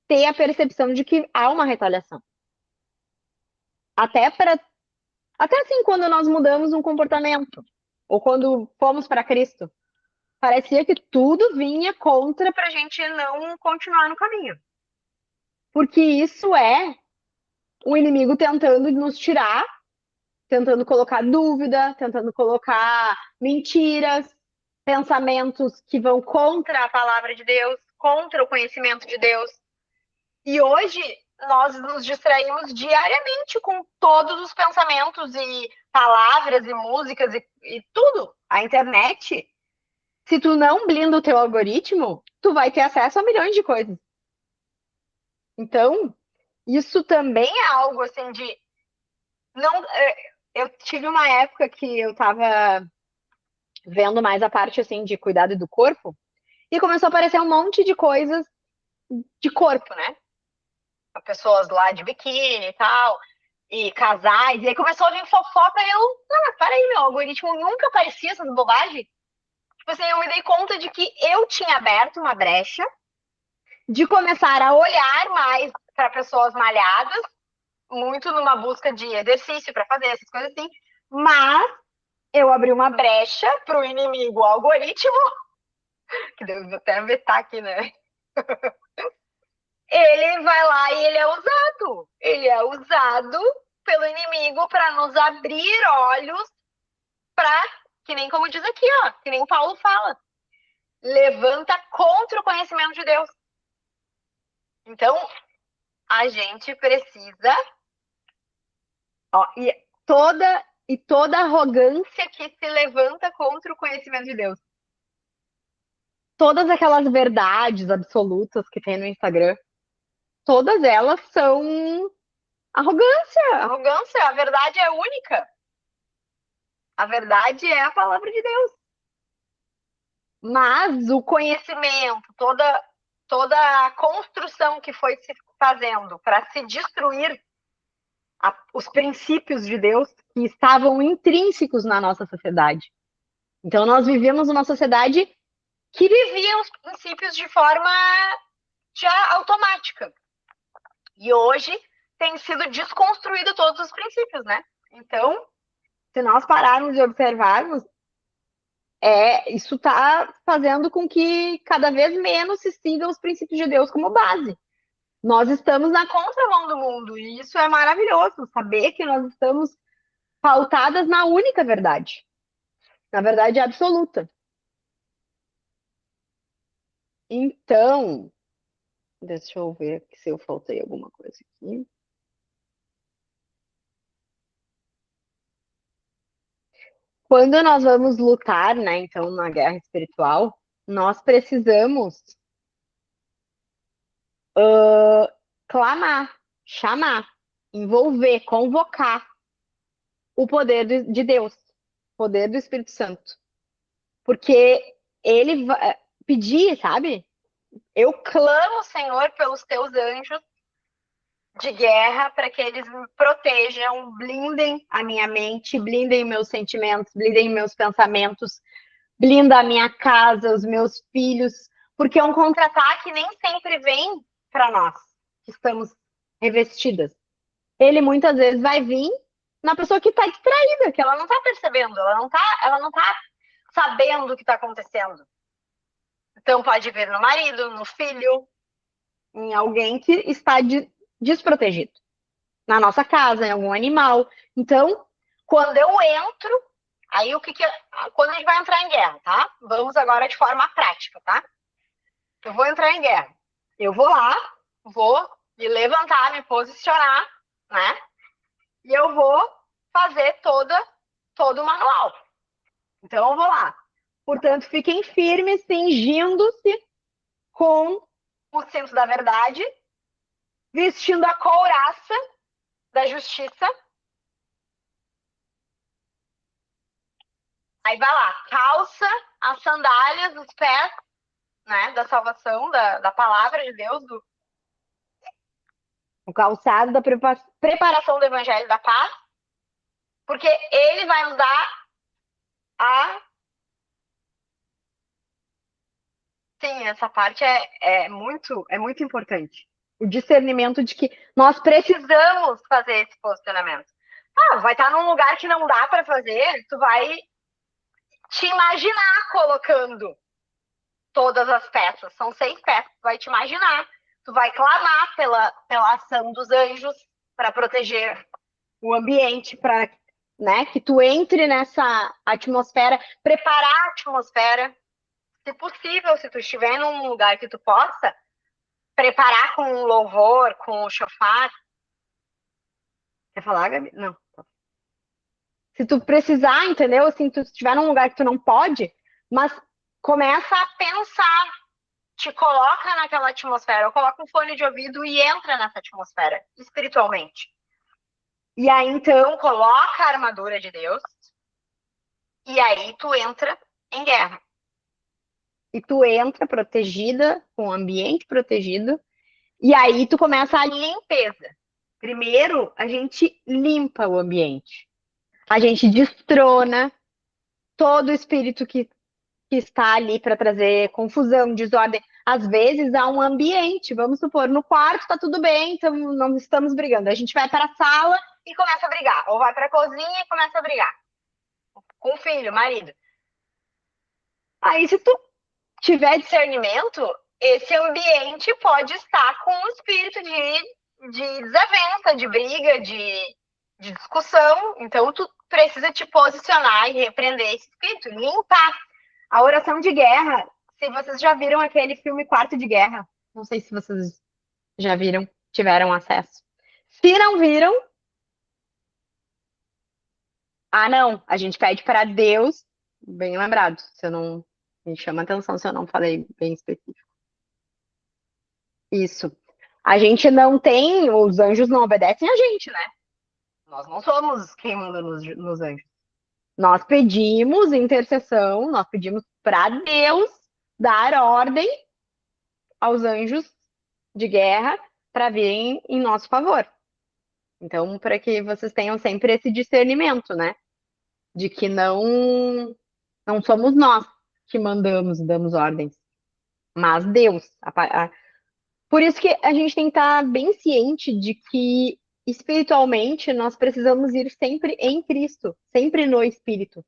ter a percepção de que há uma retaliação. Até para até assim quando nós mudamos um comportamento ou quando fomos para Cristo, parecia que tudo vinha contra para a gente não continuar no caminho. Porque isso é o inimigo tentando nos tirar, tentando colocar dúvida, tentando colocar mentiras, pensamentos que vão contra a palavra de Deus, contra o conhecimento de Deus. E hoje nós nos distraímos diariamente com todos os pensamentos e palavras e músicas e tudo. A internet, se tu não blinda o teu algoritmo, tu vai ter acesso a milhões de coisas. Então, isso também é algo assim de não. Eu tive uma época que eu estava vendo mais a parte assim de cuidado do corpo e começou a aparecer um monte de coisas de corpo, né? Pessoas lá de biquíni e tal, e casais, e aí começou a vir fofoca e eu, não, mas peraí, meu algoritmo nunca aparecia essas bobagens. Tipo assim, eu me dei conta de que eu tinha aberto uma brecha de começar a olhar mais para pessoas malhadas, muito numa busca de exercício para fazer essas coisas assim, mas eu abri uma brecha para o inimigo, o algoritmo, que devo até vetar aqui, né? Ele vai lá e ele é usado. Ele é usado pelo inimigo para nos abrir olhos para, que nem como diz aqui, ó, que nem Paulo fala, levanta contra o conhecimento de Deus. Então, a gente precisa, ó, e toda e toda arrogância que se levanta contra o conhecimento de Deus. Todas aquelas verdades absolutas que tem no Instagram, todas elas são arrogância. Arrogância, a verdade é única. A verdade é a palavra de Deus. Mas o conhecimento, toda a construção que foi se fazendo para se destruir os princípios de Deus que estavam intrínsecos na nossa sociedade. Então, nós vivíamos uma sociedade que vivia os princípios de forma já automática. E hoje tem sido desconstruído todos os princípios, né? Então, se nós pararmos e observarmos, isso está fazendo com que cada vez menos se sigam os princípios de Deus como base. Nós estamos na contramão do mundo, e isso é maravilhoso, saber que nós estamos pautadas na única verdade, na verdade absoluta. Então, deixa eu ver se eu faltei alguma coisa aqui. Quando nós vamos lutar, né, então, na guerra espiritual, nós precisamos clamar, chamar, envolver, convocar o poder de Deus, o poder do Espírito Santo. Porque ele vai pedir, sabe? Eu clamo, Senhor, pelos teus anjos de guerra para que eles me protejam, blindem a minha mente, blindem meus sentimentos, blindem meus pensamentos, blinda a minha casa, os meus filhos, porque um contra-ataque nem sempre vem para nós, que estamos revestidas. Ele muitas vezes vai vir na pessoa que está distraída, que ela não está percebendo, ela não tá sabendo o que está acontecendo. Então pode vir no marido, no filho, em alguém que está desprotegido. Na nossa casa, em algum animal. Então, quando eu entro, aí quando a gente vai entrar em guerra, tá? Vamos agora de forma prática, tá? Eu vou entrar em guerra. Eu vou lá, vou me levantar, me posicionar, né? E eu vou fazer todo o manual. Então, eu vou lá. Portanto, fiquem firmes, cingindo-se com o cinto da verdade, vestindo a couraça da justiça. Aí vai lá, calça as sandálias dos pés, né, da salvação, da palavra de Deus, o calçado da preparação do evangelho da paz, porque ele vai nos dar Sim, essa parte é muito importante. O discernimento de que nós precisamos fazer esse posicionamento. Vai estar num lugar que não dá para fazer, tu vai te imaginar colocando todas as peças. São 6 peças, tu vai te imaginar. Tu vai clamar pela ação dos anjos para proteger o ambiente, para, né, que tu entre nessa atmosfera, preparar a atmosfera. Se possível, se tu estiver num lugar que tu possa, preparar com um louvor, com o chofar. Quer falar, Gabi? Não. Se tu precisar, entendeu? Assim, tu estiver num lugar que tu não pode, mas começa a pensar, te coloca naquela atmosfera, ou coloca um fone de ouvido e entra nessa atmosfera, espiritualmente. E aí, então, coloca a armadura de Deus, e aí tu entra em guerra. E tu entra protegida, com o ambiente protegido, e aí tu começa a limpeza. Primeiro, a gente limpa o ambiente. A gente destrona todo o espírito que está ali para trazer confusão, desordem. Às vezes há um ambiente, vamos supor, no quarto está tudo bem, então não estamos brigando. A gente vai para a sala e começa a brigar, ou vai para a cozinha e começa a brigar. Com o filho, marido. Aí, se tu tiver discernimento, esse ambiente pode estar com um espírito de desavença, de briga, de discussão. Então, tu precisa te posicionar e repreender esse espírito, limpar. A oração de guerra, se vocês já viram aquele filme Quarto de Guerra, não sei se vocês já viram, tiveram acesso. Se não viram, Ah, não, a gente pede para Deus, bem lembrado, se eu não, me chama atenção se eu não falei bem específico. Isso. A gente não tem, os anjos não obedecem a gente, né? Nós não somos quem manda nos anjos. Nós pedimos intercessão, nós pedimos para Deus dar ordem aos anjos de guerra para virem em nosso favor. Então, para que vocês tenham sempre esse discernimento, né? De que não somos nós que mandamos, damos ordens, mas Deus. Por isso que a gente tem que estar bem ciente de que espiritualmente nós precisamos ir sempre em Cristo, sempre no Espírito.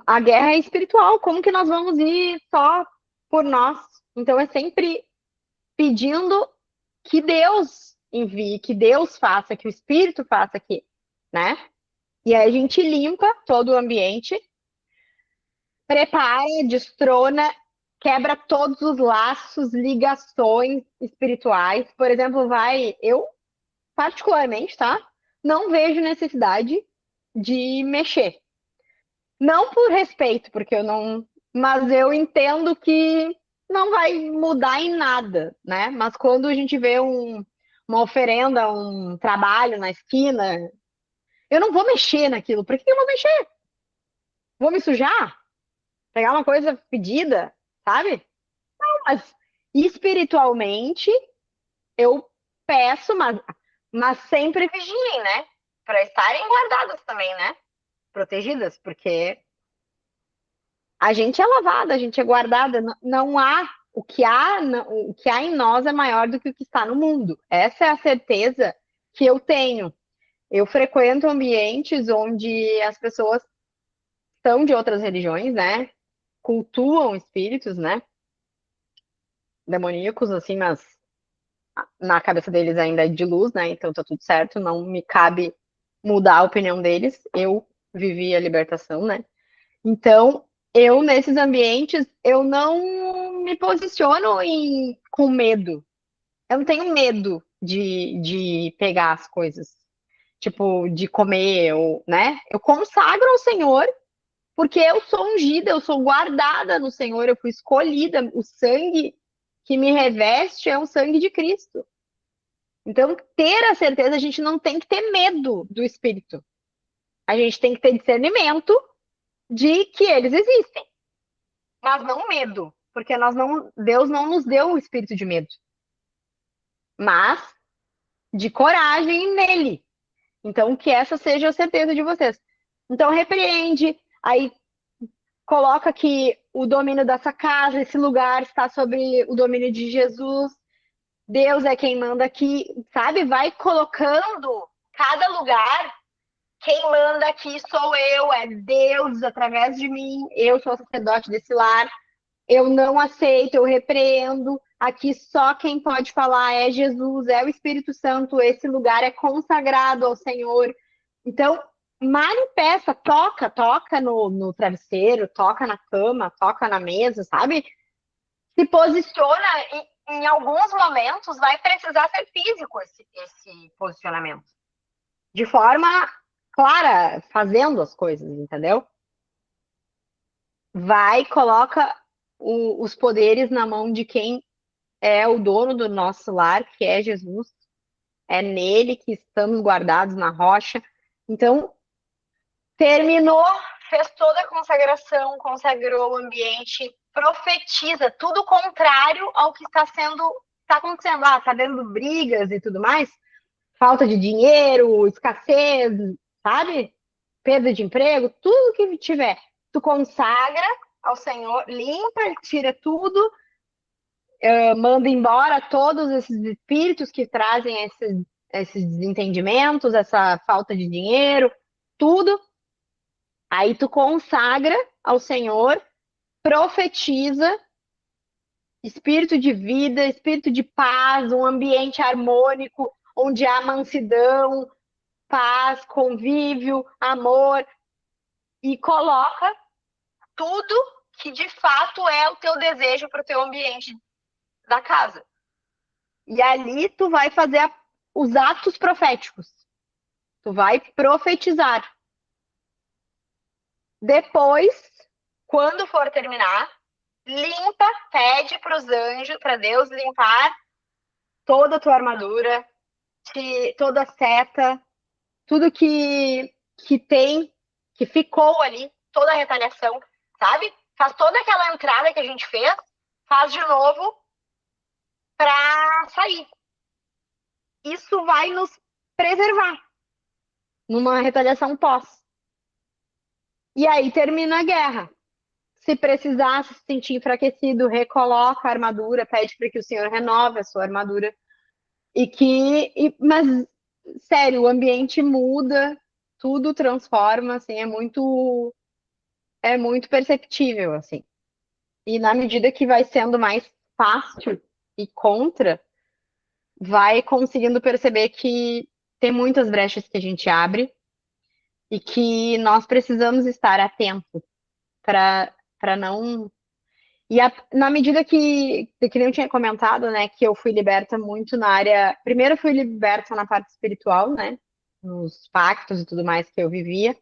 A guerra é espiritual, como que nós vamos ir só por nós? Então é sempre pedindo que Deus envie, que Deus faça, que o Espírito faça aqui, né? E aí a gente limpa todo o ambiente, prepara, destrona, quebra todos os laços, ligações espirituais. Por exemplo, eu particularmente, tá? Não vejo necessidade de mexer. Não por respeito, porque eu não. Mas eu entendo que não vai mudar em nada, né? Mas quando a gente vê uma oferenda, um trabalho na esquina, eu não vou mexer naquilo. Por que eu vou mexer? Vou me sujar? Pegar uma coisa pedida, sabe? Não, mas espiritualmente eu peço, mas sempre vigiem, né? Para estarem guardadas também, né? Protegidas, porque a gente é lavada, a gente é guardada, não há o que há em nós é maior do que o que está no mundo. Essa é a certeza que eu tenho. Eu frequento ambientes onde as pessoas são de outras religiões, né? Cultuam espíritos, né? Demoníacos, assim, mas na cabeça deles ainda é de luz, né? Então tá tudo certo, não me cabe mudar a opinião deles. Eu vivi a libertação, né? Então, eu nesses ambientes, eu não me posiciono com medo. Eu não tenho medo de pegar as coisas, tipo, de comer, ou, né? Eu consagro ao Senhor, porque eu sou ungida, eu sou guardada no Senhor, eu fui escolhida. O sangue que me reveste é o sangue de Cristo. Então, ter a certeza, a gente não tem que ter medo do Espírito. A gente tem que ter discernimento de que eles existem, mas não medo, porque Deus não nos deu o espírito de medo, mas de coragem nele. Então, que essa seja a certeza de vocês. Então, repreende, aí coloca que o domínio dessa casa, esse lugar está sob o domínio de Jesus. Deus é quem manda aqui, sabe? Vai colocando cada lugar. Quem manda aqui sou eu, é Deus através de mim. Eu sou sacerdote desse lar. Eu não aceito, eu repreendo. Aqui só quem pode falar é Jesus, é o Espírito Santo. Esse lugar é consagrado ao Senhor. Então, manifesta, toca no travesseiro, toca na cama, toca na mesa, sabe? Se posiciona e em alguns momentos vai precisar ser físico esse posicionamento. De forma clara, fazendo as coisas, entendeu? Vai, coloca os poderes na mão de quem é o dono do nosso lar, que é Jesus. É nele que estamos guardados na rocha. Então, terminou, fez toda a consagração, consagrou o ambiente, profetiza tudo contrário ao que está acontecendo. Ah, está dando brigas e tudo mais, falta de dinheiro, escassez, sabe? Perda de emprego, tudo que tiver. Tu consagra ao Senhor, limpa, tira tudo, manda embora todos esses espíritos que trazem esses desentendimentos, essa falta de dinheiro, tudo. Aí tu consagra ao Senhor, profetiza espírito de vida, espírito de paz, um ambiente harmônico, onde há mansidão, paz, convívio, amor, e coloca tudo que de fato é o teu desejo para o teu ambiente da casa. E ali tu vai fazer os atos proféticos. Tu vai profetizar. Depois, quando for terminar, limpa, pede para os anjos, para Deus limpar toda a tua armadura, toda a seta, tudo que tem, que ficou ali, toda a retaliação, sabe? Faz toda aquela entrada que a gente fez, faz de novo para sair. Isso vai nos preservar numa retaliação pós. E aí termina a guerra. Se precisar se sentir enfraquecido, recoloca a armadura, pede para que o Senhor renove a sua armadura. Mas, sério, o ambiente muda, tudo transforma, assim, é muito perceptível, assim. E na medida que vai sendo mais fácil e contra, vai conseguindo perceber que tem muitas brechas que a gente abre e que nós precisamos estar atentos para não. Na medida que nem eu tinha comentado, né, que eu fui liberta muito na área. Primeiro, eu fui liberta na parte espiritual, né, nos pactos e tudo mais que eu vivia.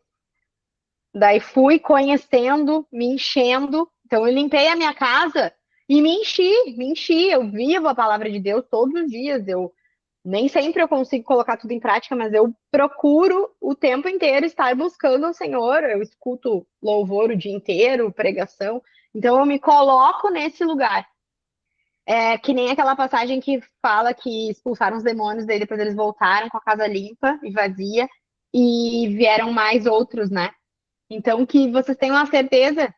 Daí fui conhecendo, me enchendo. Então, eu limpei a minha casa e me enchi. Eu vivo a palavra de Deus todos os dias. Eu nem sempre eu consigo colocar tudo em prática, mas eu procuro o tempo inteiro estar buscando o Senhor. Eu escuto louvor o dia inteiro, pregação. Então eu me coloco nesse lugar. É que nem aquela passagem que fala que expulsaram os demônios, daí depois eles voltaram com a casa limpa e vazia, e vieram mais outros, né? Então que vocês tenham a certeza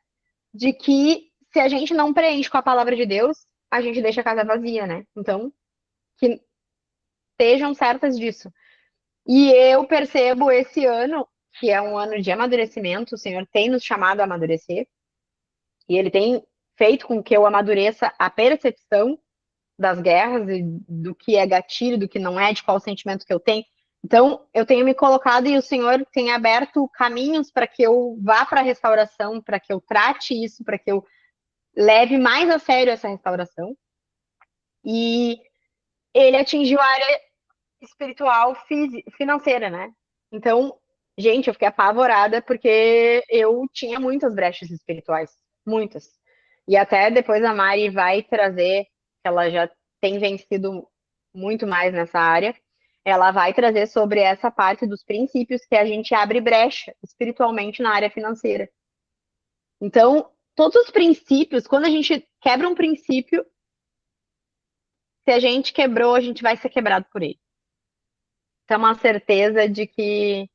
de que se a gente não preenche com a palavra de Deus, a gente deixa a casa vazia, né? Então, que estejam certas disso. E eu percebo esse ano, que é um ano de amadurecimento, o Senhor tem nos chamado a amadurecer, e Ele tem feito com que eu amadureça a percepção das guerras e do que é gatilho, do que não é, de qual sentimento que eu tenho. Então, eu tenho me colocado e o Senhor tem aberto caminhos para que eu vá para a restauração, para que eu trate isso, para que eu leve mais a sério essa restauração. E ele atingiu a área espiritual financeira, né? Então, gente, eu fiquei apavorada porque eu tinha muitas brechas espirituais, muitas. E até depois a Mari vai trazer, ela já tem vencido muito mais nessa área, ela vai trazer sobre essa parte dos princípios que a gente abre brecha espiritualmente na área financeira. Então, todos os princípios, quando a gente quebra um princípio, se a gente quebrou, a gente vai ser quebrado por ele. Então, uma certeza de que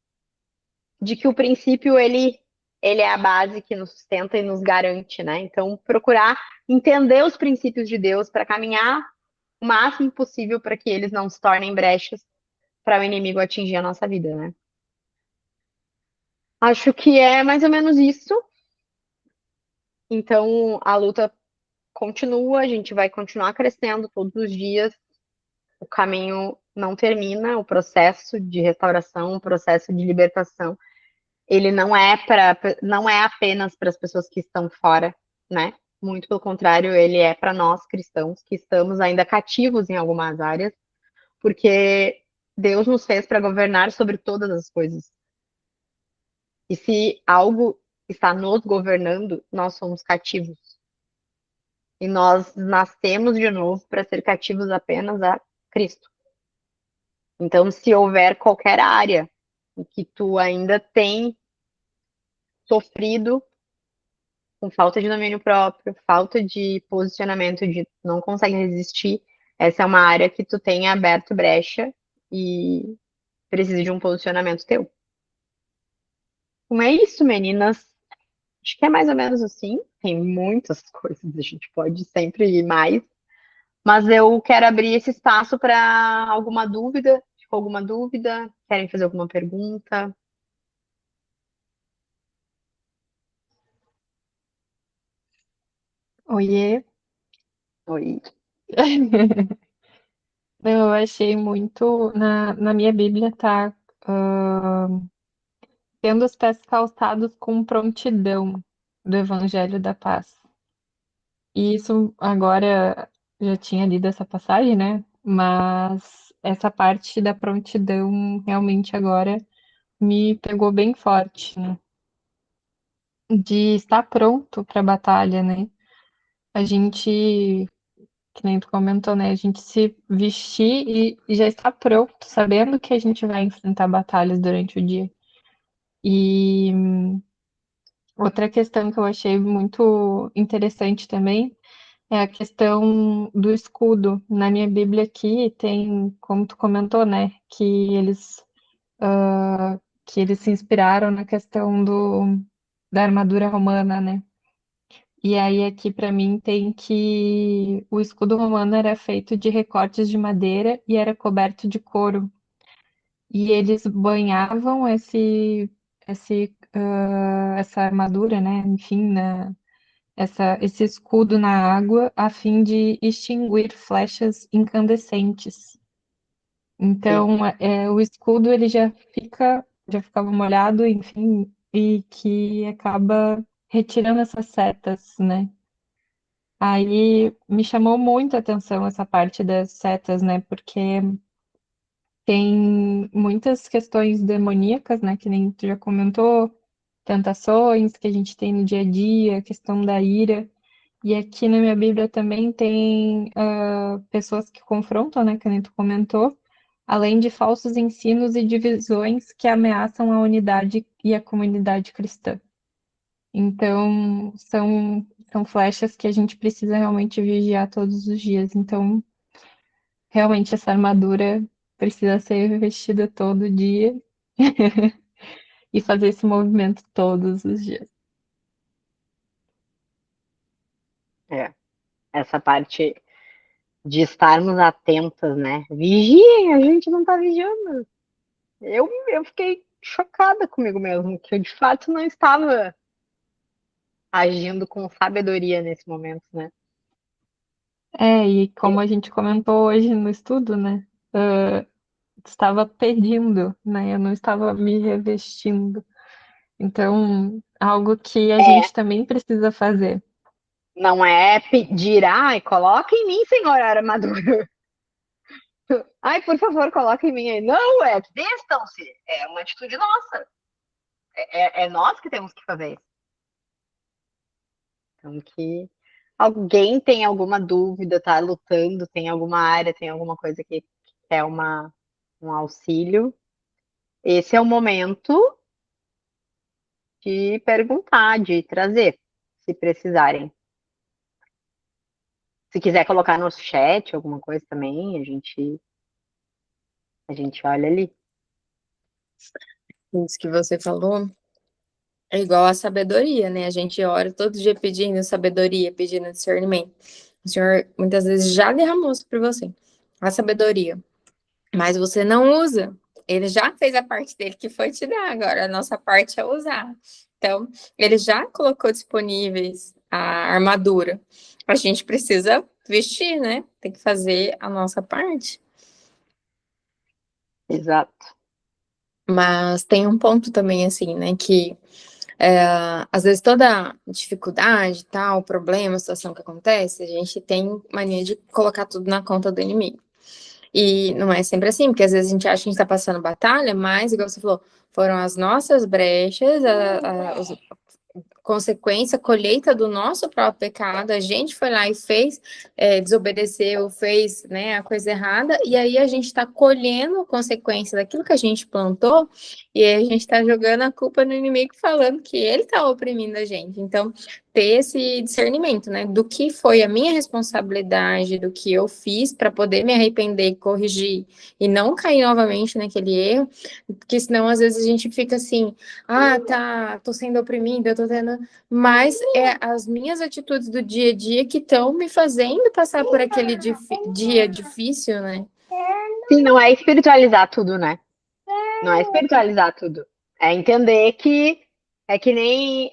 o princípio ele é a base que nos sustenta e nos garante, né? Então, procurar entender os princípios de Deus para caminhar o máximo possível para que eles não se tornem brechas para o inimigo atingir a nossa vida, né? Acho que é mais ou menos isso. Então, a luta continua, a gente vai continuar crescendo todos os dias. O caminho não termina, o processo de restauração, o processo de libertação, ele não é apenas para as pessoas que estão fora, né? Muito pelo contrário, ele é para nós cristãos que estamos ainda cativos em algumas áreas, porque Deus nos fez para governar sobre todas as coisas. E se algo está nos governando, nós somos cativos. E nós nascemos de novo para ser cativos apenas a Cristo. Então, se houver qualquer área em que tu ainda tem sofrido com falta de domínio próprio, falta de posicionamento, de não consegue resistir, essa é uma área que tu tem aberto brecha e precisa de um posicionamento teu. Como é isso, meninas? Acho que é mais ou menos assim. Tem muitas coisas, a gente pode sempre ir mais. Mas eu quero abrir esse espaço para alguma dúvida. Ficou alguma dúvida? Querem fazer alguma pergunta?
Oiê.
Oi.
Eu achei muito. Na minha Bíblia tá tendo os pés calçados com prontidão do Evangelho da Paz. E isso agora já tinha lido essa passagem, né? Mas essa parte da prontidão realmente agora me pegou bem forte, né? de estar pronto para a batalha, né? A gente, que nem tu comentou, né? A gente se vestir e já estar pronto, sabendo que a gente vai enfrentar batalhas durante o dia. E outra questão que eu achei muito interessante também é a questão do escudo. Na minha Bíblia aqui tem, como tu comentou, né, que eles se inspiraram na questão da armadura romana, né? E aí aqui para mim tem que o escudo romano era feito de recortes de madeira e era coberto de couro. E eles banhavam essa armadura, né? Enfim, esse escudo na água a fim de extinguir flechas incandescentes.
Sim,
Então, o escudo ele já ficava molhado, enfim, e que acaba retirando essas setas, né? Aí me chamou muito a atenção essa parte das setas, né? Porque tem muitas questões demoníacas, né? Que nem tu já comentou, tentações que a gente tem no dia a dia, a questão da ira. E aqui na minha Bíblia também tem pessoas que confrontam, né? Que nem tu comentou, além de falsos ensinos e divisões que ameaçam a unidade e a comunidade cristã. Então, são flechas que a gente precisa realmente vigiar todos os dias. Então, realmente, essa armadura precisa ser vestida todo dia e fazer esse movimento todos os dias.
é. Essa parte de estarmos atentas, né? Vigiem, a gente não tá vigiando. Eu fiquei chocada comigo mesmo, que eu de fato não estava agindo com sabedoria nesse momento, né?
E como a gente comentou hoje no estudo, né? Estava pedindo, né? Eu não estava me revestindo. Então, algo que a
É,
gente também precisa fazer.
não é pedir, ai, coloca em mim, senhor armadura. Ai, por favor, coloca em mim aí. Não, vestam-se. É uma atitude nossa. É nós que temos que fazer isso. Então, que alguém tem alguma dúvida, tá lutando, tem alguma área, tem alguma coisa que é um auxílio, esse é o momento de perguntar, de trazer, se precisarem. Se quiser colocar no chat alguma coisa também, a gente olha ali.
Isso que você falou é igual a sabedoria, né? A gente ora todo dia pedindo sabedoria, pedindo discernimento. O Senhor muitas vezes já derramou sobre você a sabedoria, mas você não usa. Ele já fez a parte dele que foi te dar, agora a nossa parte é usar. Então, ele já colocou disponíveis a armadura. A gente precisa vestir, né? Tem que fazer a nossa parte.
Exato.
Mas tem um ponto também, assim, né? Que às vezes toda dificuldade, tal, problema, situação que acontece, a gente tem mania de colocar tudo na conta do inimigo. E não é sempre assim, porque às vezes a gente acha que a gente tá passando batalha, mas, igual você falou, foram as nossas brechas, os consequência, colheita do nosso próprio pecado, a gente foi lá e fez, desobedeceu, fez, né, a coisa errada, e aí a gente está colhendo a consequência daquilo que a gente plantou, e aí a gente está jogando a culpa no inimigo, falando que ele está oprimindo a gente. Então, ter esse discernimento, né, do que foi a minha responsabilidade, do que eu fiz para poder me arrepender, corrigir, e não cair novamente naquele erro, porque senão às vezes a gente fica assim, tá, tô sendo oprimida, eu tô tendo. Mas é as minhas atitudes do dia a dia que estão me fazendo passar por aquele dia difícil, né?
Sim, não é espiritualizar tudo, né? Não é espiritualizar tudo. É entender que é que nem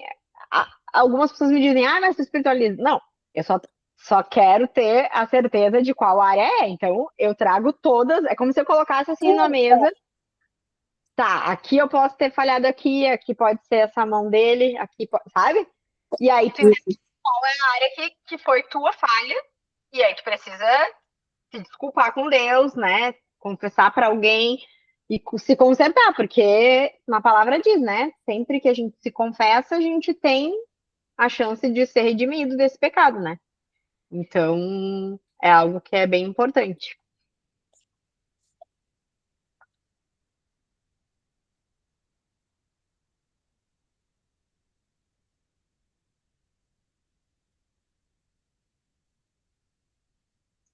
algumas pessoas me dizem, mas tu espiritualiza. Não, eu só quero ter a certeza de qual área é. Então, eu trago todas. É como se eu colocasse assim na mesa. Tá, aqui eu posso ter falhado aqui pode ser essa mão dele, sabe? E aí tu identifica qual é a área que foi tua falha, e aí tu precisa se desculpar com Deus, né? Confessar para alguém, e se consertar, porque na palavra diz, né? Sempre que a gente se confessa, a gente tem a chance de ser redimido desse pecado, né? Então, é algo que é bem importante.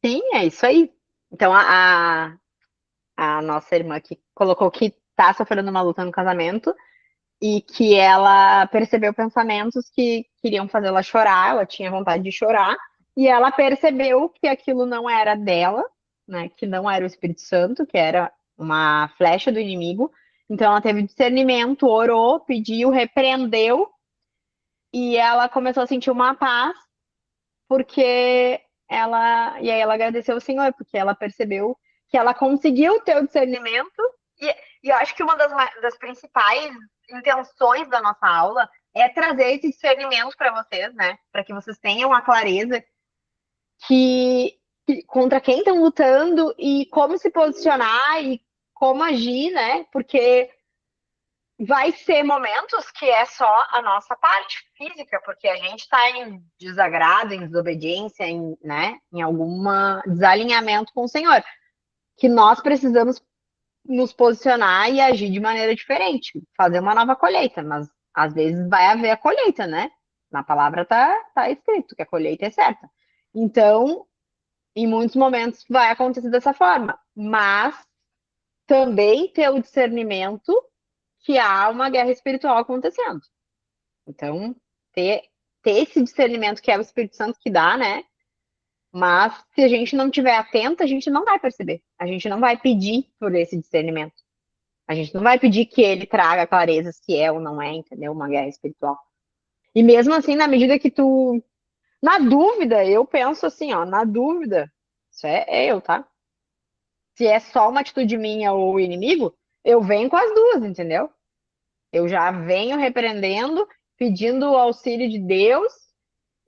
Sim, é isso aí. Então, a nossa irmã que colocou que tá sofrendo uma luta no casamento e que ela percebeu pensamentos que queriam fazê-la chorar, ela tinha vontade de chorar, e ela percebeu que aquilo não era dela, né, que não era o Espírito Santo, que era uma flecha do inimigo. Então ela teve discernimento, orou, pediu, repreendeu, e ela começou a sentir uma paz, porque e aí ela agradeceu ao Senhor, porque ela percebeu que ela conseguiu ter o discernimento, e eu acho que uma das principais intenções da nossa aula é trazer esse discernimento para vocês, né? Para que vocês tenham a clareza contra quem estão lutando e como se posicionar e como agir, né? Porque vai ser momentos que é só a nossa parte física, porque a gente está em desagrado, em desobediência, né, em algum desalinhamento com o Senhor, que nós precisamos nos posicionar e agir de maneira diferente, fazer uma nova colheita, mas às vezes vai haver a colheita, né? Na palavra tá escrito que a colheita é certa. Então, em muitos momentos vai acontecer dessa forma, mas também ter o discernimento que há uma guerra espiritual acontecendo. Então, ter, ter esse discernimento que é o Espírito Santo que dá, né? Mas se a gente não tiver atento, a gente não vai perceber. A gente não vai pedir por esse discernimento. A gente não vai pedir que ele traga clareza se é ou não é, entendeu? Uma guerra espiritual. E mesmo assim, na medida que tu. Na dúvida, eu penso assim, ó, na dúvida, isso é eu, tá? Se é só uma atitude minha ou o inimigo, eu venho com as duas, entendeu? Eu já venho repreendendo, pedindo o auxílio de Deus,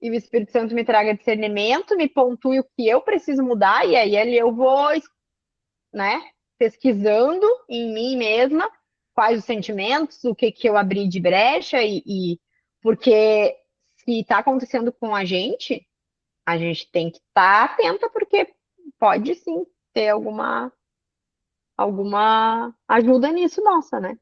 e o Espírito Santo me traga discernimento, me pontue o que eu preciso mudar, e aí ali eu vou, né, pesquisando em mim mesma quais os sentimentos, o que eu abri de brecha, porque se está acontecendo com a gente tem que estar atenta, porque pode sim ter alguma ajuda nisso nossa, né?